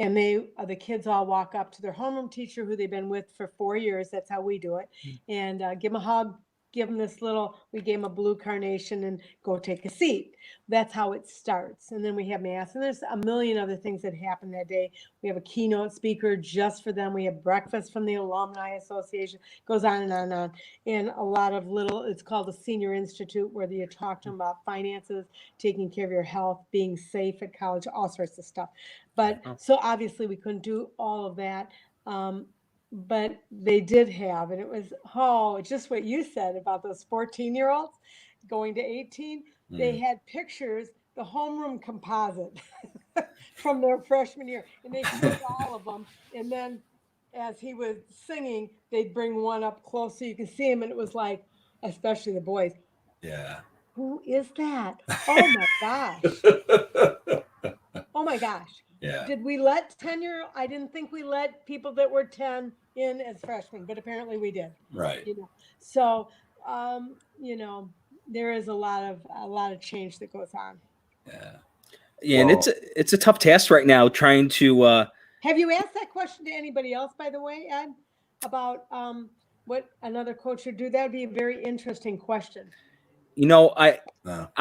And the kids all walk up to their homeroom teacher who they've been with for 4 years. That's how we do it. And give them a hug, give them we gave them a blue carnation and go take a seat. That's how it starts. And then we have mass. And there's a million other things that happen that day. We have a keynote speaker just for them. We have breakfast from the Alumni Association. Goes on and on and on. And a lot of it's called the Senior Institute, where you talk to them about finances, taking care of your health, being safe at college, all sorts of stuff. But so obviously we couldn't do all of that. But they did have, and it was, just what you said about those 14-year-olds going to 18. They had pictures, the homeroom composite from their freshman year, and they showed all of them. And then as he was singing, they'd bring one up close so you can see him, and it was like, especially the boys. Yeah. Who is that? Oh my gosh. Oh my gosh. Yeah. Did we let 10-year-old? I didn't think we let people that were 10 in as freshmen, but apparently we did. Right. You know, so you know, there is a lot of change that goes on. Yeah. Yeah, and it's a tough task right now trying to. Have you asked that question to anybody else, by the way, Ed, about what another coach should do? That would be a very interesting question. You know, I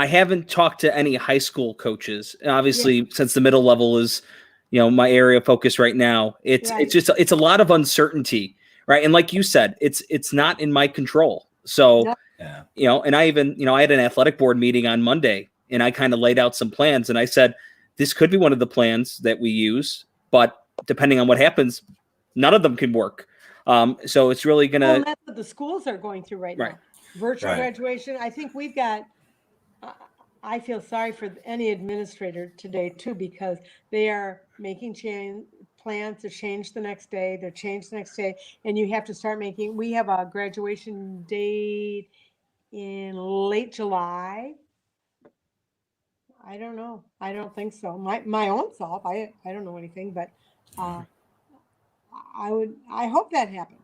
haven't talked to any high school coaches. And obviously, since the middle level is, my area of focus right now, it's a lot of uncertainty, right? And like you said, it's not in my control. So, and I even, I had an athletic board meeting on Monday, and I kind of laid out some plans, and I said, this could be one of the plans that we use, but depending on what happens, none of them can work. So it's really going to. Well, that's what the schools are going through right now. Virtual graduation. I think we've got, I feel sorry for any administrator today too, because they are making plans to change the next day. They're changed the next day. And you have to start we have a graduation date in late July. I don't know. I don't think so. My own self, I don't know anything, but I hope that happens.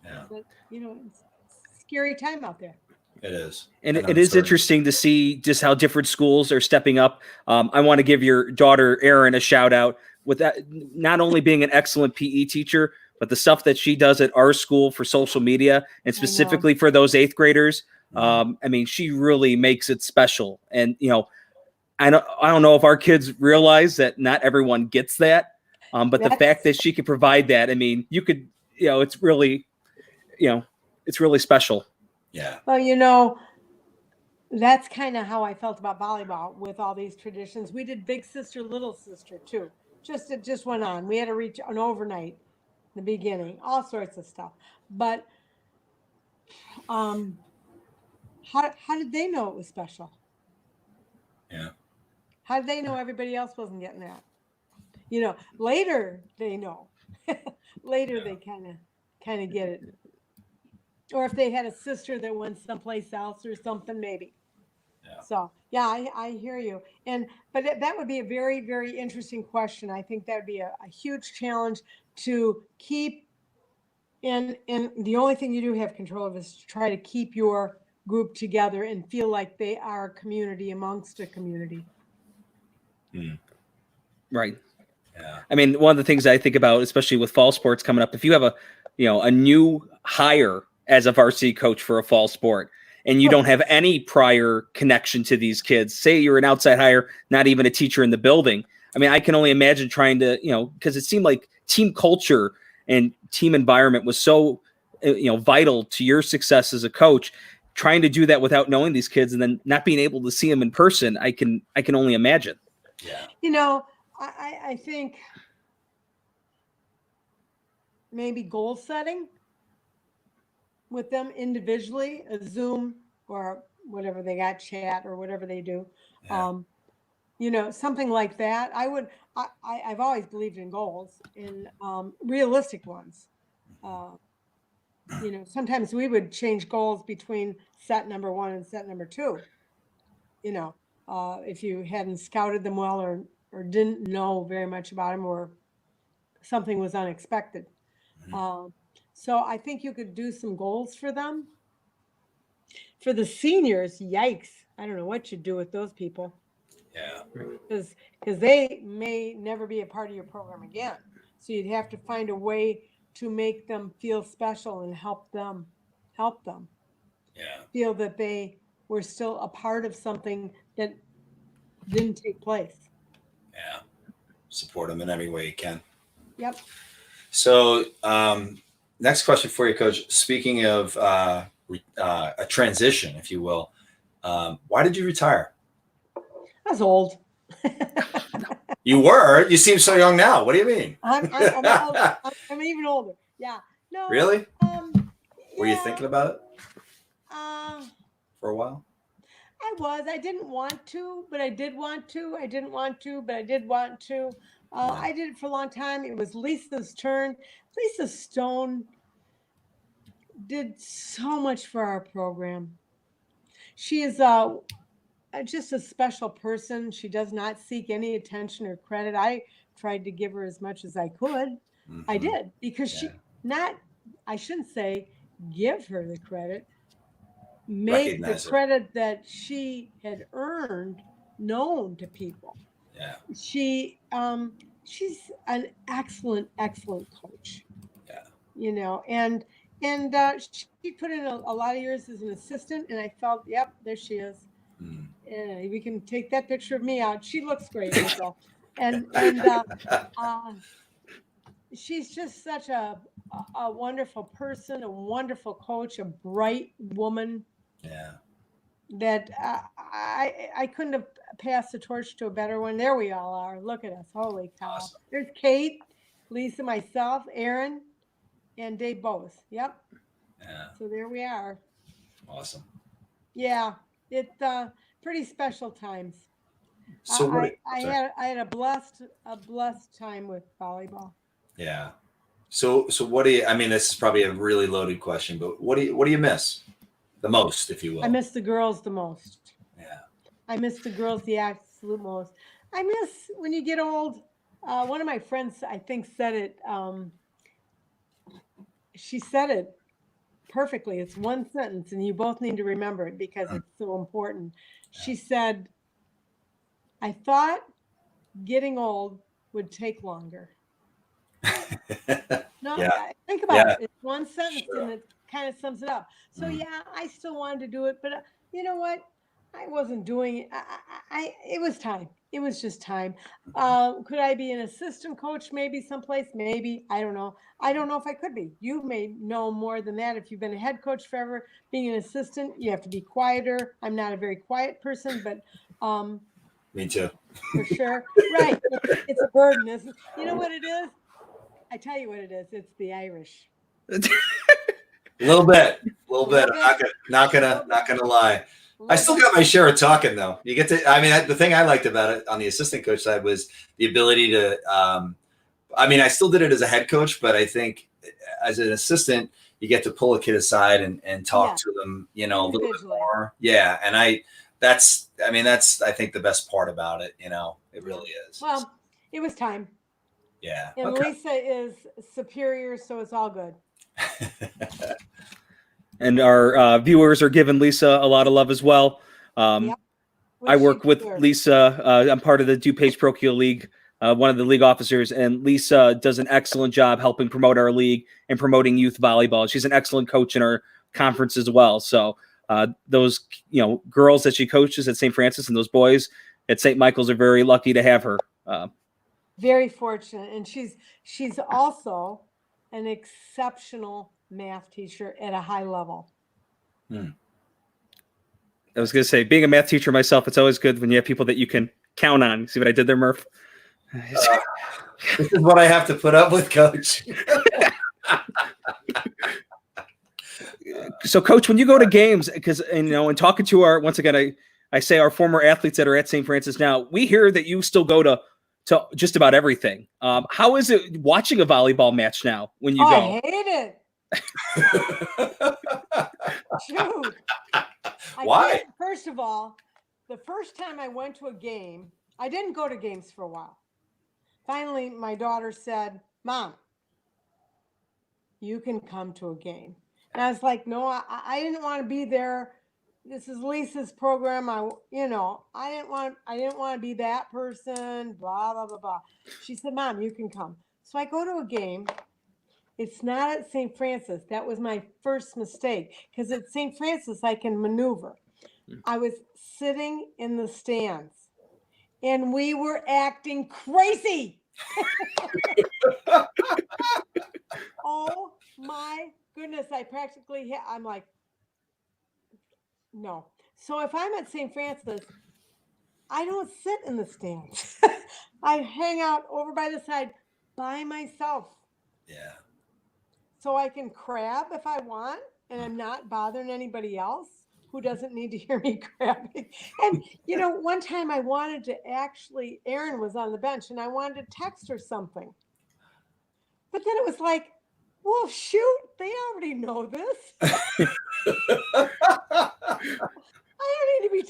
Yeah. But, it's scary time out there. It is. And it is interesting to see just how different schools are stepping up. I want to give your daughter, Erin, a shout out with that, not only being an excellent PE teacher, but the stuff that she does at our school for social media and specifically for those 8th graders, I mean, she really makes it special. And, you know, I don't know if our kids realize that not everyone gets that. But the fact that she could provide that, I mean, you could, you know, it's really special. Yeah. Well, you know, that's kind of how I felt about volleyball with all these traditions. We did big sister, little sister too. It just went on. We had to reach an overnight in the beginning, all sorts of stuff. But how did they know it was special? Yeah. How did they know everybody else wasn't getting that? You know, later they know. Later they kind of get it. Or if they had a sister that went someplace else or something, maybe. Yeah. So yeah, I hear you. But that would be a very, very interesting question. I think that would be a huge challenge to keep. And the only thing you do have control of is to try to keep your group together and feel like they are a community amongst a community. Right. Yeah. I mean, one of the things I think about, especially with fall sports coming up, if you have a new hire as a varsity coach for a fall sport, and you don't have any prior connection to these kids, say you're an outside hire, not even a teacher in the building. I mean, I can only imagine trying to, you know, because it seemed like team culture and team environment was so, vital to your success as a coach. Trying to do that without knowing these kids and then not being able to see them in person, I can only imagine. Yeah. You know, I think maybe goal setting with them individually, a Zoom or whatever they got, chat or whatever they do. Yeah. Something like that. I've always believed in goals and realistic ones. Sometimes we would change goals between set number 1 and set number 2. If you hadn't scouted them well or didn't know very much about them or something was unexpected. So I think you could do some goals for them. For the seniors, yikes. I don't know what you'd do with those people. Yeah. Because they may never be a part of your program again. So you'd have to find a way to make them feel special and help them Yeah. feel that they were still a part of something that didn't take place. Yeah. Support them in every way you can. Yep. So, next question for you, Coach. Speaking of a transition, if you will, why did you retire? I was old. You were. You seem so young now. What do you mean? I'm old. I'm even older. Yeah. No. Really? Were you yeah. thinking about it For for a while? I was. I didn't want to, but I did want to. I didn't want to, but I did want to. I did it for a long time. It was Lisa's turn. Lisa Stone did so much for our program. She is just a special person. She does not seek any attention or credit. I tried to give her as much as I could. Mm-hmm. I did because I shouldn't say give her the credit, make Recognize the it. credit that she had earned known to people. Yeah. She's an excellent coach. Yeah. And she put in a lot of years as an assistant, and I felt, yep, there she is. We can take that picture of me out. She looks great, Lisa. and she's just such a wonderful person, a wonderful coach, a bright woman. Yeah. That I couldn't have passed the torch to a better one. There we all are. Look at us. Holy cow. Awesome. There's Kate, Lisa, myself, Aaron, and Dave both. Yep. Yeah. So there we are. Awesome. Yeah. It's pretty special times. So I had a blessed time with volleyball. Yeah. So what do you, I mean, this is probably a really loaded question, but what do you miss the most, if you will? I miss the girls the most. Yeah. I miss the girls the absolute most. I miss when you get old. One of my friends, I think, said it. She said it perfectly. It's one sentence, and you both need to remember it because it's so important. She said, I thought getting old would take longer. No, Yeah. think about Yeah. it. It's one sentence Sure. and it kind of sums it up. So Mm. yeah, I still wanted to do it, but you know what? I wasn't doing it. It was time. It was just time. Could I be an assistant coach maybe someplace? Maybe. I don't know. I don't know if I could be. You may know more than that. If you've been a head coach forever, being an assistant, you have to be quieter. I'm not a very quiet person, but Me too. for sure. Right. It's a burden, isn't it? You know what it is? I tell you what it is. It's the Irish. A little bit. Little I'm bit. not gonna lie. I still got my share of talking though. You get to. I mean, the thing I liked about it on the assistant coach side was the ability to. I mean, I still did it as a head coach, but I think as an assistant, you get to pull a kid aside and talk to them, you know, a little bit Individually. more. Yeah, and that's I think the best part about it. You know, it really is. Well, it was time. Yeah. And Okay. Lisa is superior, so it's all good. And our viewers are giving Lisa a lot of love as well. Yep. I Which work she with deserves. Lisa. I'm part of the DuPage Parochial League, one of the league officers, and Lisa does an excellent job helping promote our league and promoting youth volleyball. She's an excellent coach in our conference as well. So those girls that she coaches at St. Francis and those boys at St. Michael's are very lucky to have her. Very fortunate. And she's also an exceptional math teacher at a high level. I was going to say, being a math teacher myself, it's always good when you have people that you can count on. See what I did there, Murph? This is what I have to put up with, Coach. So, Coach, when you go to games, because and talking to our, once again, I say our former athletes that are at St. Francis now, we hear that you still go to just about everything. How is it watching a volleyball match now when you go? I hate it. Shoot. Why? First of all, the first time I went to a game, I didn't go to games for a while. Finally, my daughter said, "Mom, you can come to a game." And I was like, "No, I didn't want to be there. This is Lisa's program. I didn't want to be that person, blah, blah, blah, blah." She said, "Mom, you can come." So I go to a game. It's not at St. Francis. That was my first mistake, because at St. Francis, I can maneuver. I was sitting in the stands and we were acting crazy. Oh my goodness. I'm like, no. So if I'm at St. Francis, I don't sit in the stands. I hang out over by the side by myself. Yeah. So I can crab if I want, and I'm not bothering anybody else who doesn't need to hear me crabbing. And, one time I wanted to Erin was on the bench, and I wanted to text her something. But then it was like, well, shoot, they already know this. I don't need to be,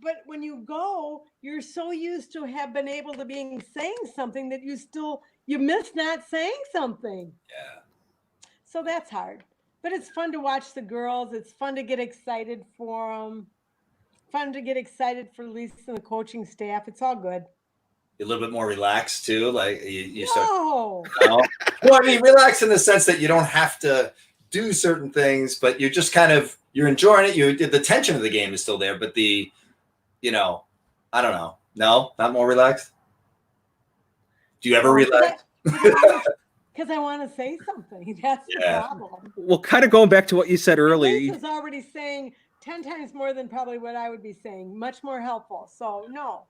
but when you go, you're so used to have been able to saying something that you miss not saying something. Yeah. So that's hard, but it's fun to watch the girls. It's fun to get excited for them. Fun to get excited for Lisa and the coaching staff. It's all good. You're a little bit more relaxed too. Like you start. No. Well, I mean, relax in the sense that you don't have to do certain things, but you're just you're enjoying it. The tension of the game is still there, but I don't know. No, not more relaxed. Do you ever relax? Because I want to say something. That's the problem. Well, kind of going back to what you said earlier. Lisa's already saying 10 times more than probably what I would be saying. Much more helpful. So no,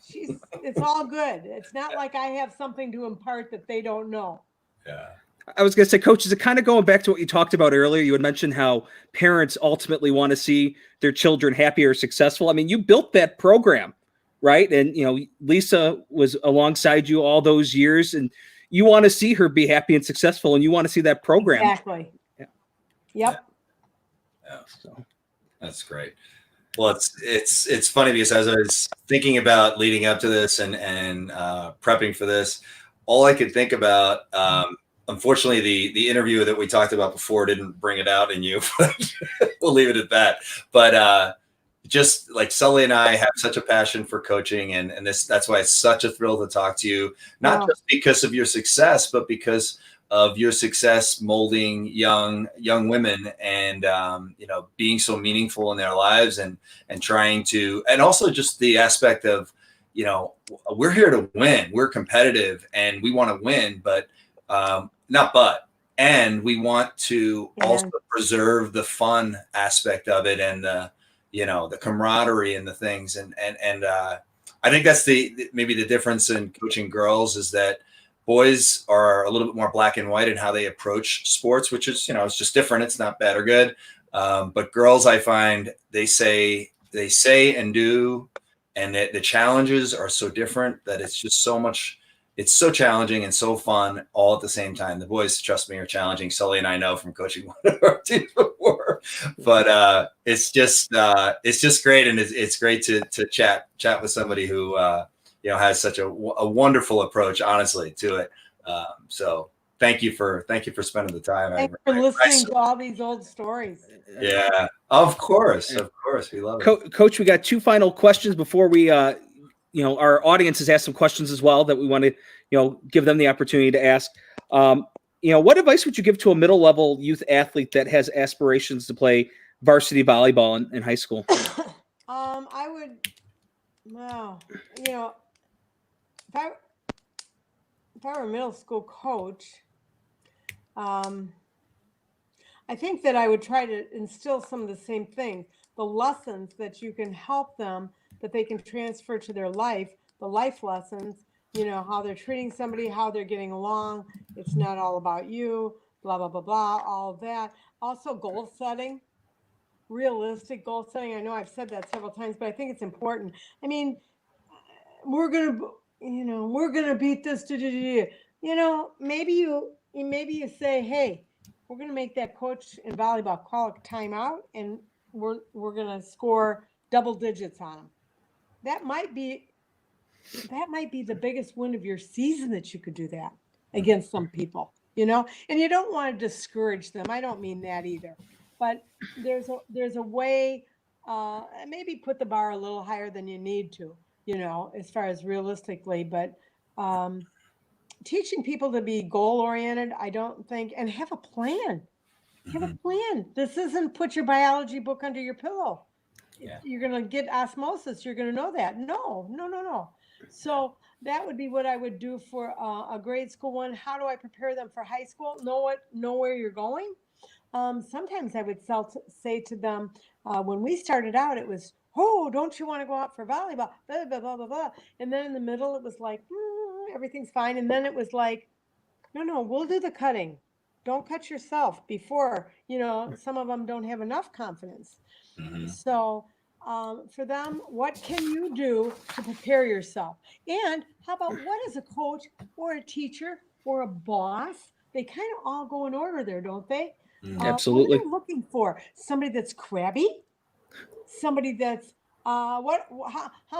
it's all good. It's not like I have something to impart that they don't know. Yeah. I was going to say, Coach, is it kind of going back to what you talked about earlier? You had mentioned how parents ultimately want to see their children happy or successful. I mean, you built that program, right? And, Lisa was alongside you all those years, and you want to see her be happy and successful, and you want to see that program. Exactly. Yeah. Yep. Yeah. So that's great. Well, it's funny because as I was thinking about leading up to this and prepping for this, all I could think about, unfortunately, the interview that we talked about before didn't bring it out in you. We'll leave it at that. But just like Sully and I have such a passion for coaching, and that's why it's such a thrill to talk to you, not just because of your success, but because of your success molding young women, and being so meaningful in their lives, and trying to, and also just the aspect of, we're here to win, we're competitive, and we want to win, but and we want to also preserve the fun aspect of it, and the camaraderie and the things, and I think that's maybe the difference in coaching girls, is that boys are a little bit more black and white in how they approach sports, which is, it's just different. It's not bad or good. But girls, I find they say and do, and the challenges are so different that it's just so much. It's so challenging and so fun all at the same time. The boys, trust me, are challenging. Sully and I know from coaching one of our teams before, but it's just great, and it's great to chat with somebody who has such a wonderful approach, honestly, to it. So thank you for spending the time. Thanks for listening to all these old stories. Yeah, of course, we love it. Coach, we got 2 final questions before we. Our audience has asked some questions as well that we want to, give them the opportunity to ask. What advice would you give to a middle-level youth athlete that has aspirations to play varsity volleyball in high school? I would, if I were a middle school coach, I think that I would try to instill some of the same things, the lessons that you can help them, that they can transfer to their life, the life lessons, how they're treating somebody, how they're getting along. It's not all about you, blah, blah, blah, blah, all of that. Also goal setting, realistic goal setting. I know I've said that several times, but I think it's important. I mean, we're going to beat this. Maybe you say, hey, we're going to make that coach in volleyball call a timeout, and we're going to score double digits on them. That might be the biggest win of your season, that you could do that against some people, and you don't want to discourage them. I don't mean that either, but there's a way, maybe put the bar a little higher than you need to, as far as realistically, but teaching people to be goal oriented, I don't think, and have a plan. Have a plan. This isn't put your biology book under your pillow. Yeah. You're going to get osmosis. You're going to know that. No. So that would be what I would do for a grade school one. How do I prepare them for high school? Know where you're going. Sometimes I would say to them, when we started out, it was, oh, don't you want to go out for volleyball? Blah, blah, blah, blah, blah. And then in the middle, it was like, everything's fine. And then it was like, no, we'll do the cutting. Don't cut yourself before, some of them don't have enough confidence. Mm-hmm. So for them, what can you do to prepare yourself? And how about, what is a coach or a teacher or a boss? They kind of all go in order there, don't they? Absolutely. What are you looking for? Somebody that's crabby? Somebody that's how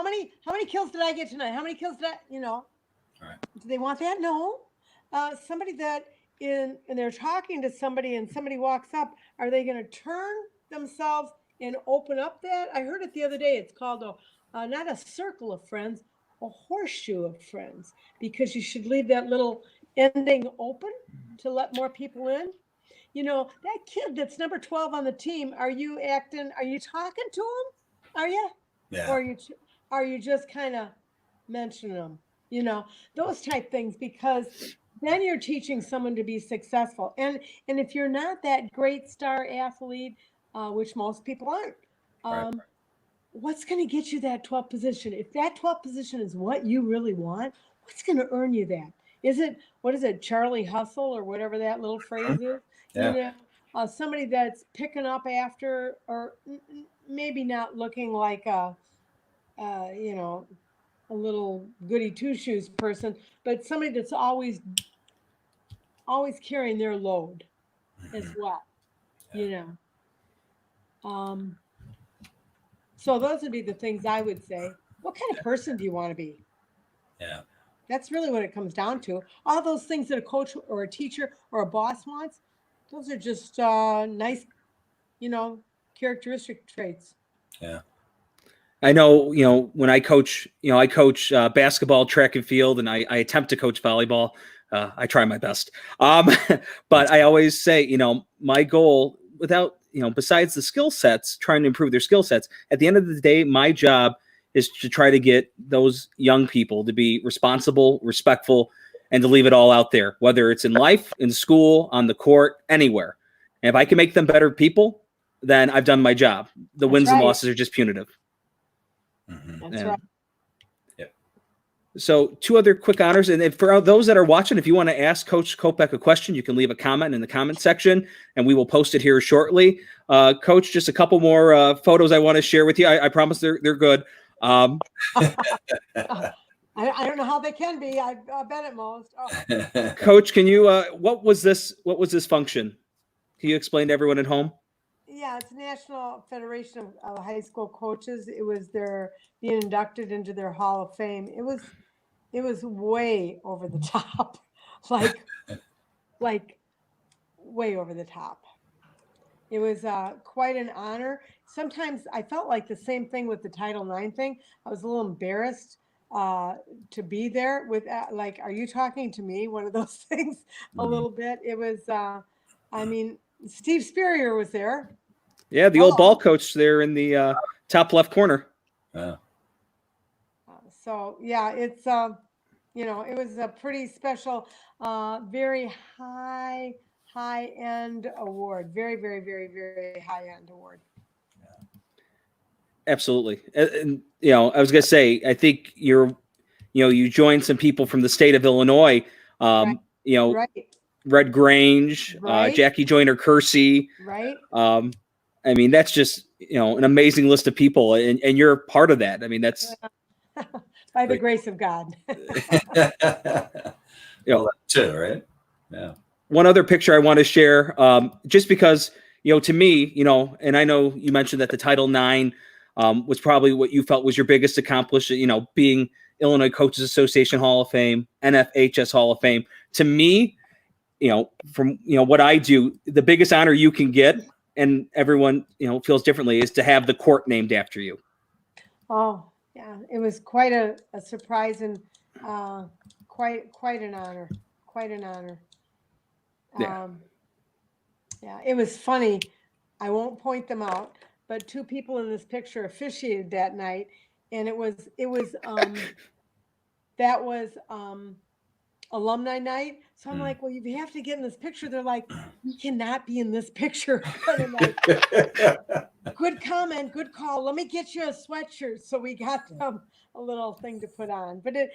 many kills did I get tonight? How many kills did I, All right. Do they want that? No. Somebody that and they're talking to somebody and somebody walks up, are they going to turn themselves and open up that? I heard it the other day. It's called not a circle of friends, a horseshoe of friends, because you should leave that little ending open to let more people in. That kid that's number 12 on the team, are you talking to him? Are you? Yeah. Or are you just kind of mentioning them? Those type things, because then you're teaching someone to be successful. And if you're not that great star athlete, which most people aren't, right. What's going to get you that 12th position? If that 12th position is what you really want, what's going to earn you that? What is it, Charlie Hustle or whatever that little phrase is? Yeah. Somebody that's picking up after, or maybe not looking like a little goody two-shoes person, but somebody that's always carrying their load as well, So those would be the things I would say. What kind of person do you want to be? Yeah. That's really what it comes down to. All those things that a coach or a teacher or a boss wants, those are just nice, characteristic traits. Yeah. I know, when I coach, I coach basketball, track and field, and I attempt to coach volleyball. I try my best. But I always say, my goal without, besides the skill sets, trying to improve their skill sets, at the end of the day, my job is to try to get those young people to be responsible, respectful, and to leave it all out there, whether it's in life, in school, on the court, anywhere. And if I can make them better people, then I've done my job. The wins and losses are just punitive. That's right. Yep. So 2 other quick honors. And for those that are watching, if you want to ask Coach Kopec a question, you can leave a comment in the comment section and we will post it here shortly. Coach, just a couple more photos I want to share with you. I promise they're good. I don't know how they can be. I bet at most. Oh. Coach, can you, what was this function? Can you explain to everyone at home? Yeah, it's National Federation of High School Coaches. It was their being inducted into their Hall of Fame. It was way over the top, like way over the top. It was quite an honor. Sometimes I felt like the same thing with the Title IX thing. I was a little embarrassed to be there with like, are you talking to me? One of those things a little bit. It was, Steve Spurrier was there. Yeah, the old ball coach there in the top left corner. Wow. So yeah, it's it was a pretty special, very high end award. Very, very, very, very high end award. Absolutely. And I was gonna say, I think you joined some people from the state of Illinois. Right. Red Grange, Right. Jackie Joyner Kersey. Right. That's just an amazing list of people, and you're part of that. That's by the grace of God. Too, right? Yeah. One other picture I want to share, just because to me, and I know you mentioned that the Title IX was probably what you felt was your biggest accomplishment. Being Illinois Coaches Association Hall of Fame, NFHS Hall of Fame. To me, from what I do, the biggest honor you can get, and everyone feels differently, is to have the court named after you. Oh yeah, it was quite a surprise and quite an honor. Quite an honor. Yeah. Yeah, it was funny. I won't point them out, but 2 people in this picture officiated that night, and it was that was alumni night. So I'm like, well, you have to get in this picture. They're like, you cannot be in this picture. And I'm like, good comment, good call. Let me get you a sweatshirt. So we got them a little thing to put on. But it,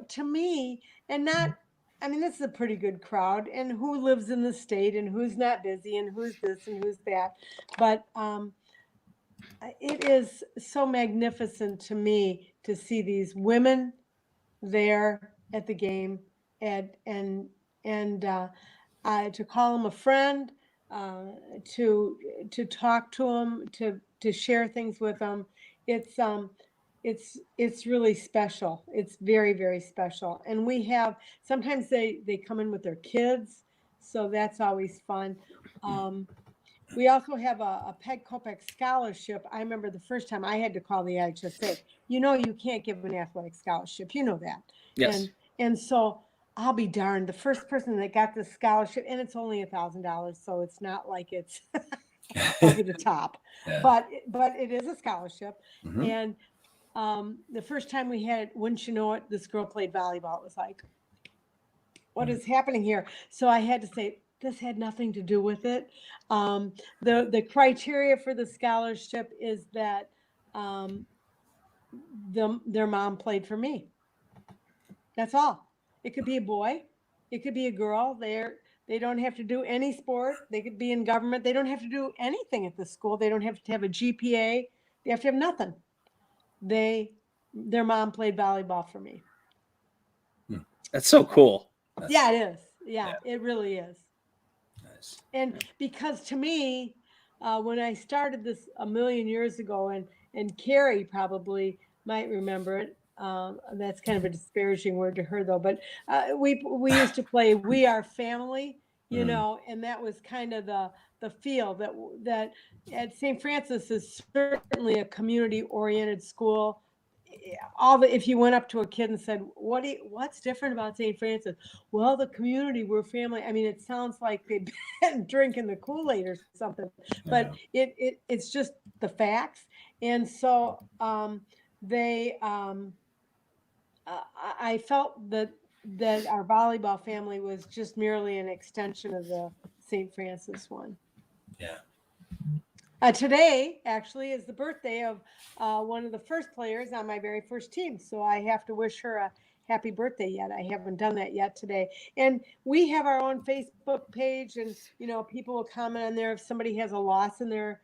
to me, and not, this is a pretty good crowd, and who lives in the state and who's not busy and who's this and who's that. But it is so magnificent to me to see these women there at the game, and to call them a friend, to talk to them, to share things with them. It's really special. It's very, very special. And we have, sometimes they come in with their kids, so that's always fun. We also have a Peg Kopec scholarship. I remember the first time I had to call the IHSA. You can't give an athletic scholarship. You know that. Yes. And so I'll be darned. The first person that got the scholarship, and it's only $1,000, so it's not like it's over the top. Yeah. But it is a scholarship. Mm-hmm. And the first time we had it, wouldn't you know it, this girl played volleyball. It was like, what is happening here? So I had to say, this had nothing to do with it. The criteria for the scholarship is that their mom played for me. That's all. It could be a boy. It could be a girl. They don't have to do any sport. They could be in government. They don't have to do anything at the school. They don't have to have a GPA. They have to have nothing. Their mom played volleyball for me. That's so cool. Yeah, it is. Yeah, it really is. Nice. And because to me, when I started this a million years ago, and Carrie probably might remember it. That's kind of a disparaging word to her, though. But we used to play "We Are Family," you know, and that was kind of the feel that at St. Francis is certainly a community oriented school. If you went up to a kid and said, what's different about St. Francis? Well, the community, we're family. I mean, it sounds like they've been drinking the Kool-Aid or something, but it's just the facts. And so I felt that our volleyball family was just merely an extension of the St. Francis one. Yeah. Today, actually, is the birthday of one of the first players on my very first team. So I have to wish her a happy birthday yet. I haven't done that yet today. And we have our own Facebook page, and, you know, people will comment on there if somebody has a loss in their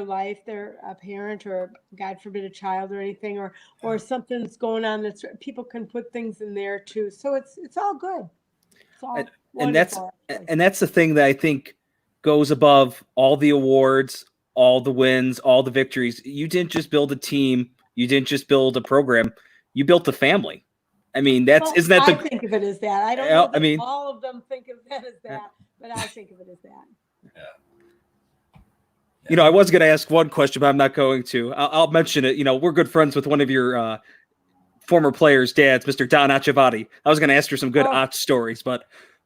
life, they're a parent or, God forbid, a child or anything, or something's going on. People can put things in there too. So it's all good. It's all wonderful, and that's the thing that I think goes above all the awards, all the wins, all the victories. You didn't just build a team. You didn't just build a program. You built a family. I mean, I think of it as that. I don't know that all of them think of that as that, but I think of it as that. Yeah. You know, I was going to ask one question, but I'm not going to. I'll mention it. You know, we're good friends with one of your former players' dads, Mr. Don Achavati. I was going to ask her some good Och stories, but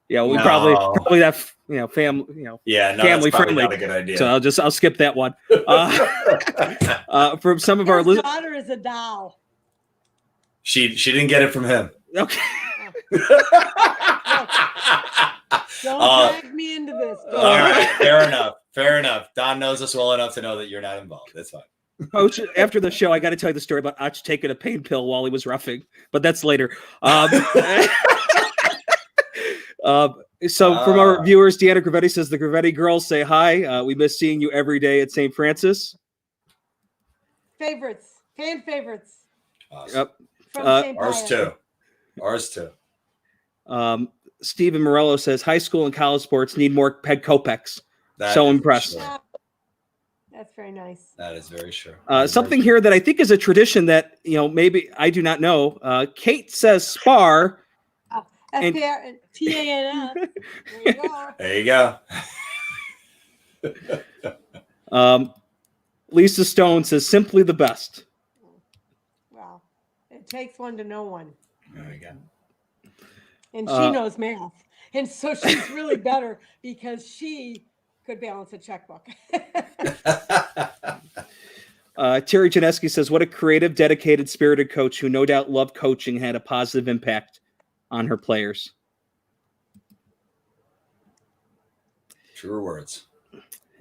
yeah, we probably have, you know, family, you know, family friendly. Not a good idea. So I'll skip that one. From some of our listeners, daughter is a doll. She didn't get it from him. Okay. Don't drag me into this. All right, fair enough. Don knows us well enough to know that you're not involved. That's fine. Coach, after the show, I got to tell you the story about Och taking a pain pill while he was roughing, but that's later. So from our viewers, Deanna Gravetti says, the Gravetti girls say hi. We miss seeing you every day at St. Francis. Fan favorites. Awesome. Yep. Ours too. Stephen Morello says, high school and college sports need more Peg Kopecs. So impressed. Sure. That's very nice. That is very sure. Something here that I think is a tradition that, you know, maybe I do not know. Kate says spar. S-P-R-T-A-N-S. There you go. Lisa Stone says simply the best. Wow. It takes one to know one. There we go. And she knows math. And so she's really better because she could balance a checkbook. Terry Janeski says, what a creative, dedicated, spirited coach who no doubt loved coaching, had a positive impact on her players. Truer words.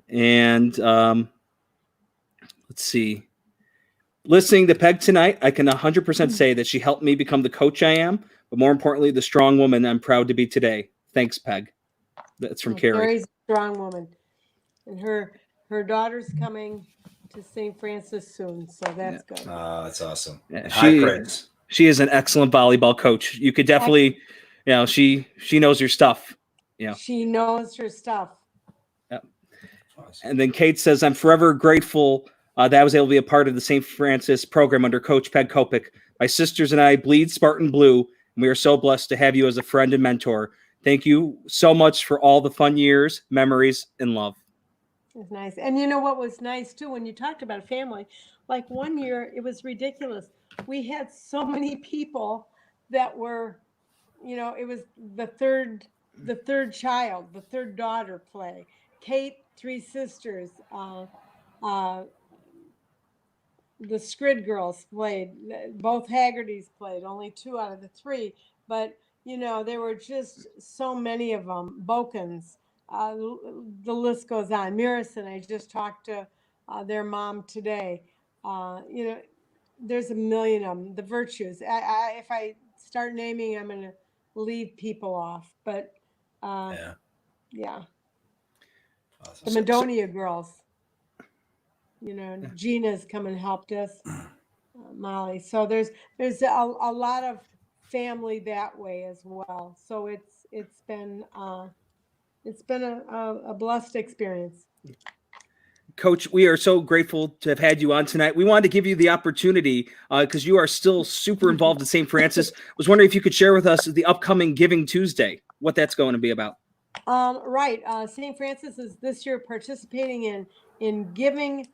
And let's see. Listening to Peg tonight, I can 100% say that she helped me become the coach I am, but more importantly, the strong woman I'm proud to be today. Thanks, Peg. That's from Carrie. Very strong woman. And her daughter's coming to St. Francis soon, so that's good. That's awesome. Yeah, high praise. She is an excellent volleyball coach. You could definitely, you know, she knows her stuff. Yeah, she knows her stuff. Yep. Awesome. And then Kate says, I'm forever grateful that I was able to be a part of the St. Francis program under Coach Peg Kopec. My sisters and I bleed Spartan blue, and we are so blessed to have you as a friend and mentor. Thank you so much for all the fun years, memories, and love. It's nice. And you know what was nice too, when you talked about family, like one year it was ridiculous. We had so many people that were, you know, it was the third child, the third daughter play. Kate, 3 sisters, the Scrid girls played, both Haggertys played, only 2 out of the 3, but you know, there were just so many of them. Bokens, the list goes on. Mirison, I just talked to their mom today. You know, there's a million of them. The Virtues. If I start naming, I'm going to leave people off. But yeah. Awesome. The Madonia girls. You know, Gina's come and helped us. Molly. So there's a lot of family that way as well. So it's been a blessed experience. Coach, we are so grateful to have had you on tonight. We wanted to give you the opportunity because you are still super involved in St. Francis. I was wondering if you could share with us the upcoming Giving Tuesday, what that's going to be about. Right. St. Francis is this year participating in Giving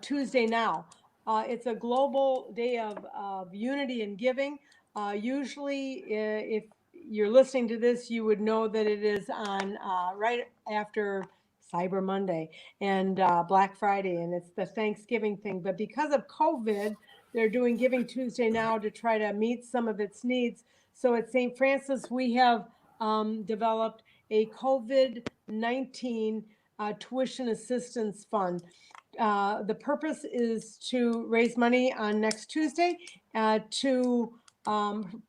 Tuesday Now. It's a global day of unity and giving. Usually, if you're listening to this, you would know that it is on right after Cyber Monday and Black Friday, and it's the Thanksgiving thing. But because of COVID, they're doing Giving Tuesday Now to try to meet some of its needs. So at St. Francis, we have developed a COVID-19 tuition assistance fund. The purpose is to raise money on next Tuesday to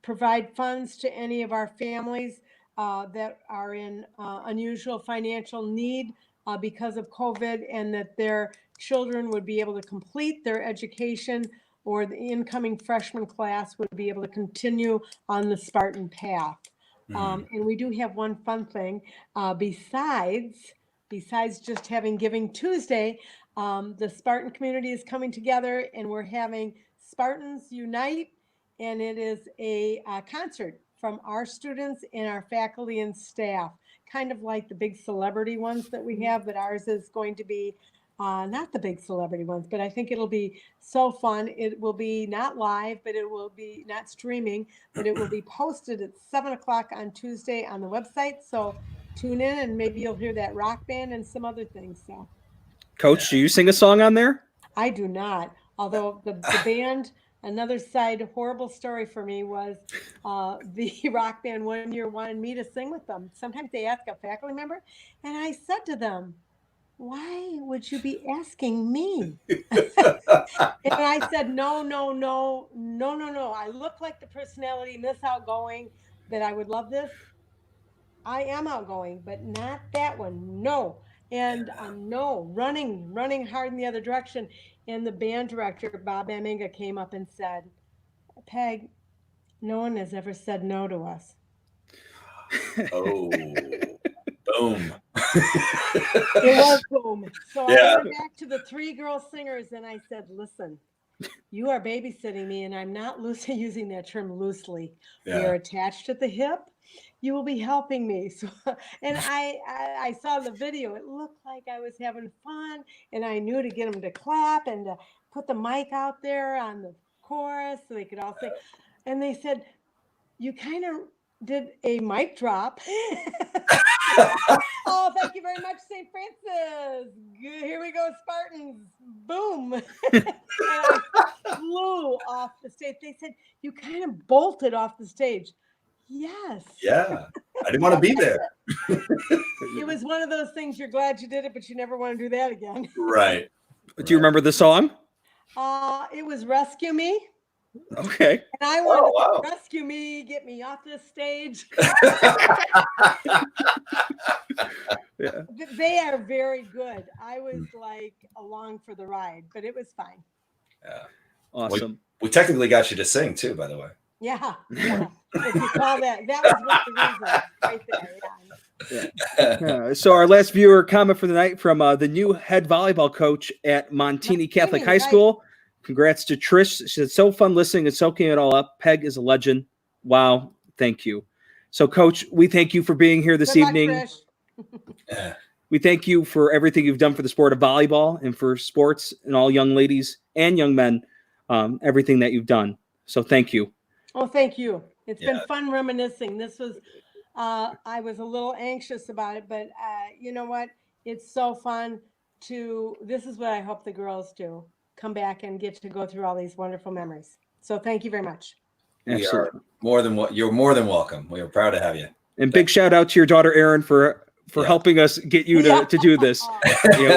provide funds to any of our families that are in unusual financial need because of COVID, and that their children would be able to complete their education, or the incoming freshman class would be able to continue on the Spartan path. And we do have one fun thing besides just having Giving Tuesday. The Spartan community is coming together, and we're having Spartans Unite, and it is a concert from our students and our faculty and staff, kind of like the big celebrity ones that we have, but ours is going to be not the big celebrity ones, but I think it'll be so fun. It will be not live, but it will be not streaming, but it will be posted at 7:00 on Tuesday on the website. So tune in, and maybe you'll hear that rock band and some other things. So, Coach, do you sing a song on there? I do not, although the band, another side horrible story for me was the rock band one year wanted me to sing with them. Sometimes they ask a faculty member, and I said to them, "Why would you be asking me?" And I said, no. I look like the personality, Miss Outgoing, that I would love this. I am outgoing, but not that one. No. And no, running hard in the other direction. And the band director, Bob Amenga, came up and said, "Peg, no one has ever said no to us." Oh, boom. It was boom. So Yeah. I went back to the 3 girl singers and I said, "Listen, you are babysitting me, and I'm not using that term loosely. We Yeah. are attached at the hip. You will be helping me." So, and I saw the video. It looked like I was having fun, and I knew to get them to clap and to put the mic out there on the chorus so they could all sing. And they said, "You kind of did a mic drop." Oh, thank you very much, St. Francis. Good. Here we go, Spartans. Boom. And I flew off the stage. They said, "You kind of bolted off the stage." Yes. Yeah. I didn't want to be there. It was one of those things, you're glad you did it, but you never want to do that again. Right. Do you remember the song? It was Rescue Me. Okay. And I wanted wow. to rescue me, get me off this stage. Yeah. They are very good. I was like along for the ride, but it was fine. Yeah. Awesome. We technically got you to sing too, by the way. Yeah. If you call that was one of the reasons right there. Yeah. So our last viewer comment for the night from the new head volleyball coach at Montini Catholic High right. School. Congrats to Trish. She said, "So fun listening and soaking it all up. Peg is a legend." Wow. Thank you. So, Coach, we thank you for being here this Good luck, evening. Trish. We thank you for everything you've done for the sport of volleyball and for sports and all young ladies and young men, everything that you've done. So thank you. Oh, thank you. It's been Yeah. fun reminiscing. This was, I was a little anxious about it, but you know what? It's so fun this is what I hope the girls do. Come back and get to go through all these wonderful memories. So thank you very much. We are you're more than welcome. We are proud to have you. And big shout out to your daughter, Erin, for helping us get you to do this.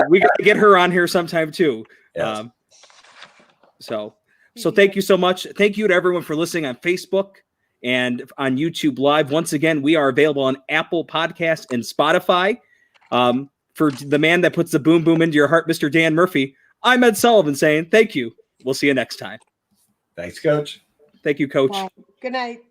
We got to get her on here sometime too. Yes. So thank you so much. Thank you to everyone for listening on Facebook and on YouTube Live. Once again, we are available on Apple Podcasts and Spotify. For the man that puts the boom boom into your heart, Mr. Dan Murphy, I'm Ed Sullivan saying thank you. We'll see you next time. Thanks, Coach. Thank you, Coach. Bye. Good night.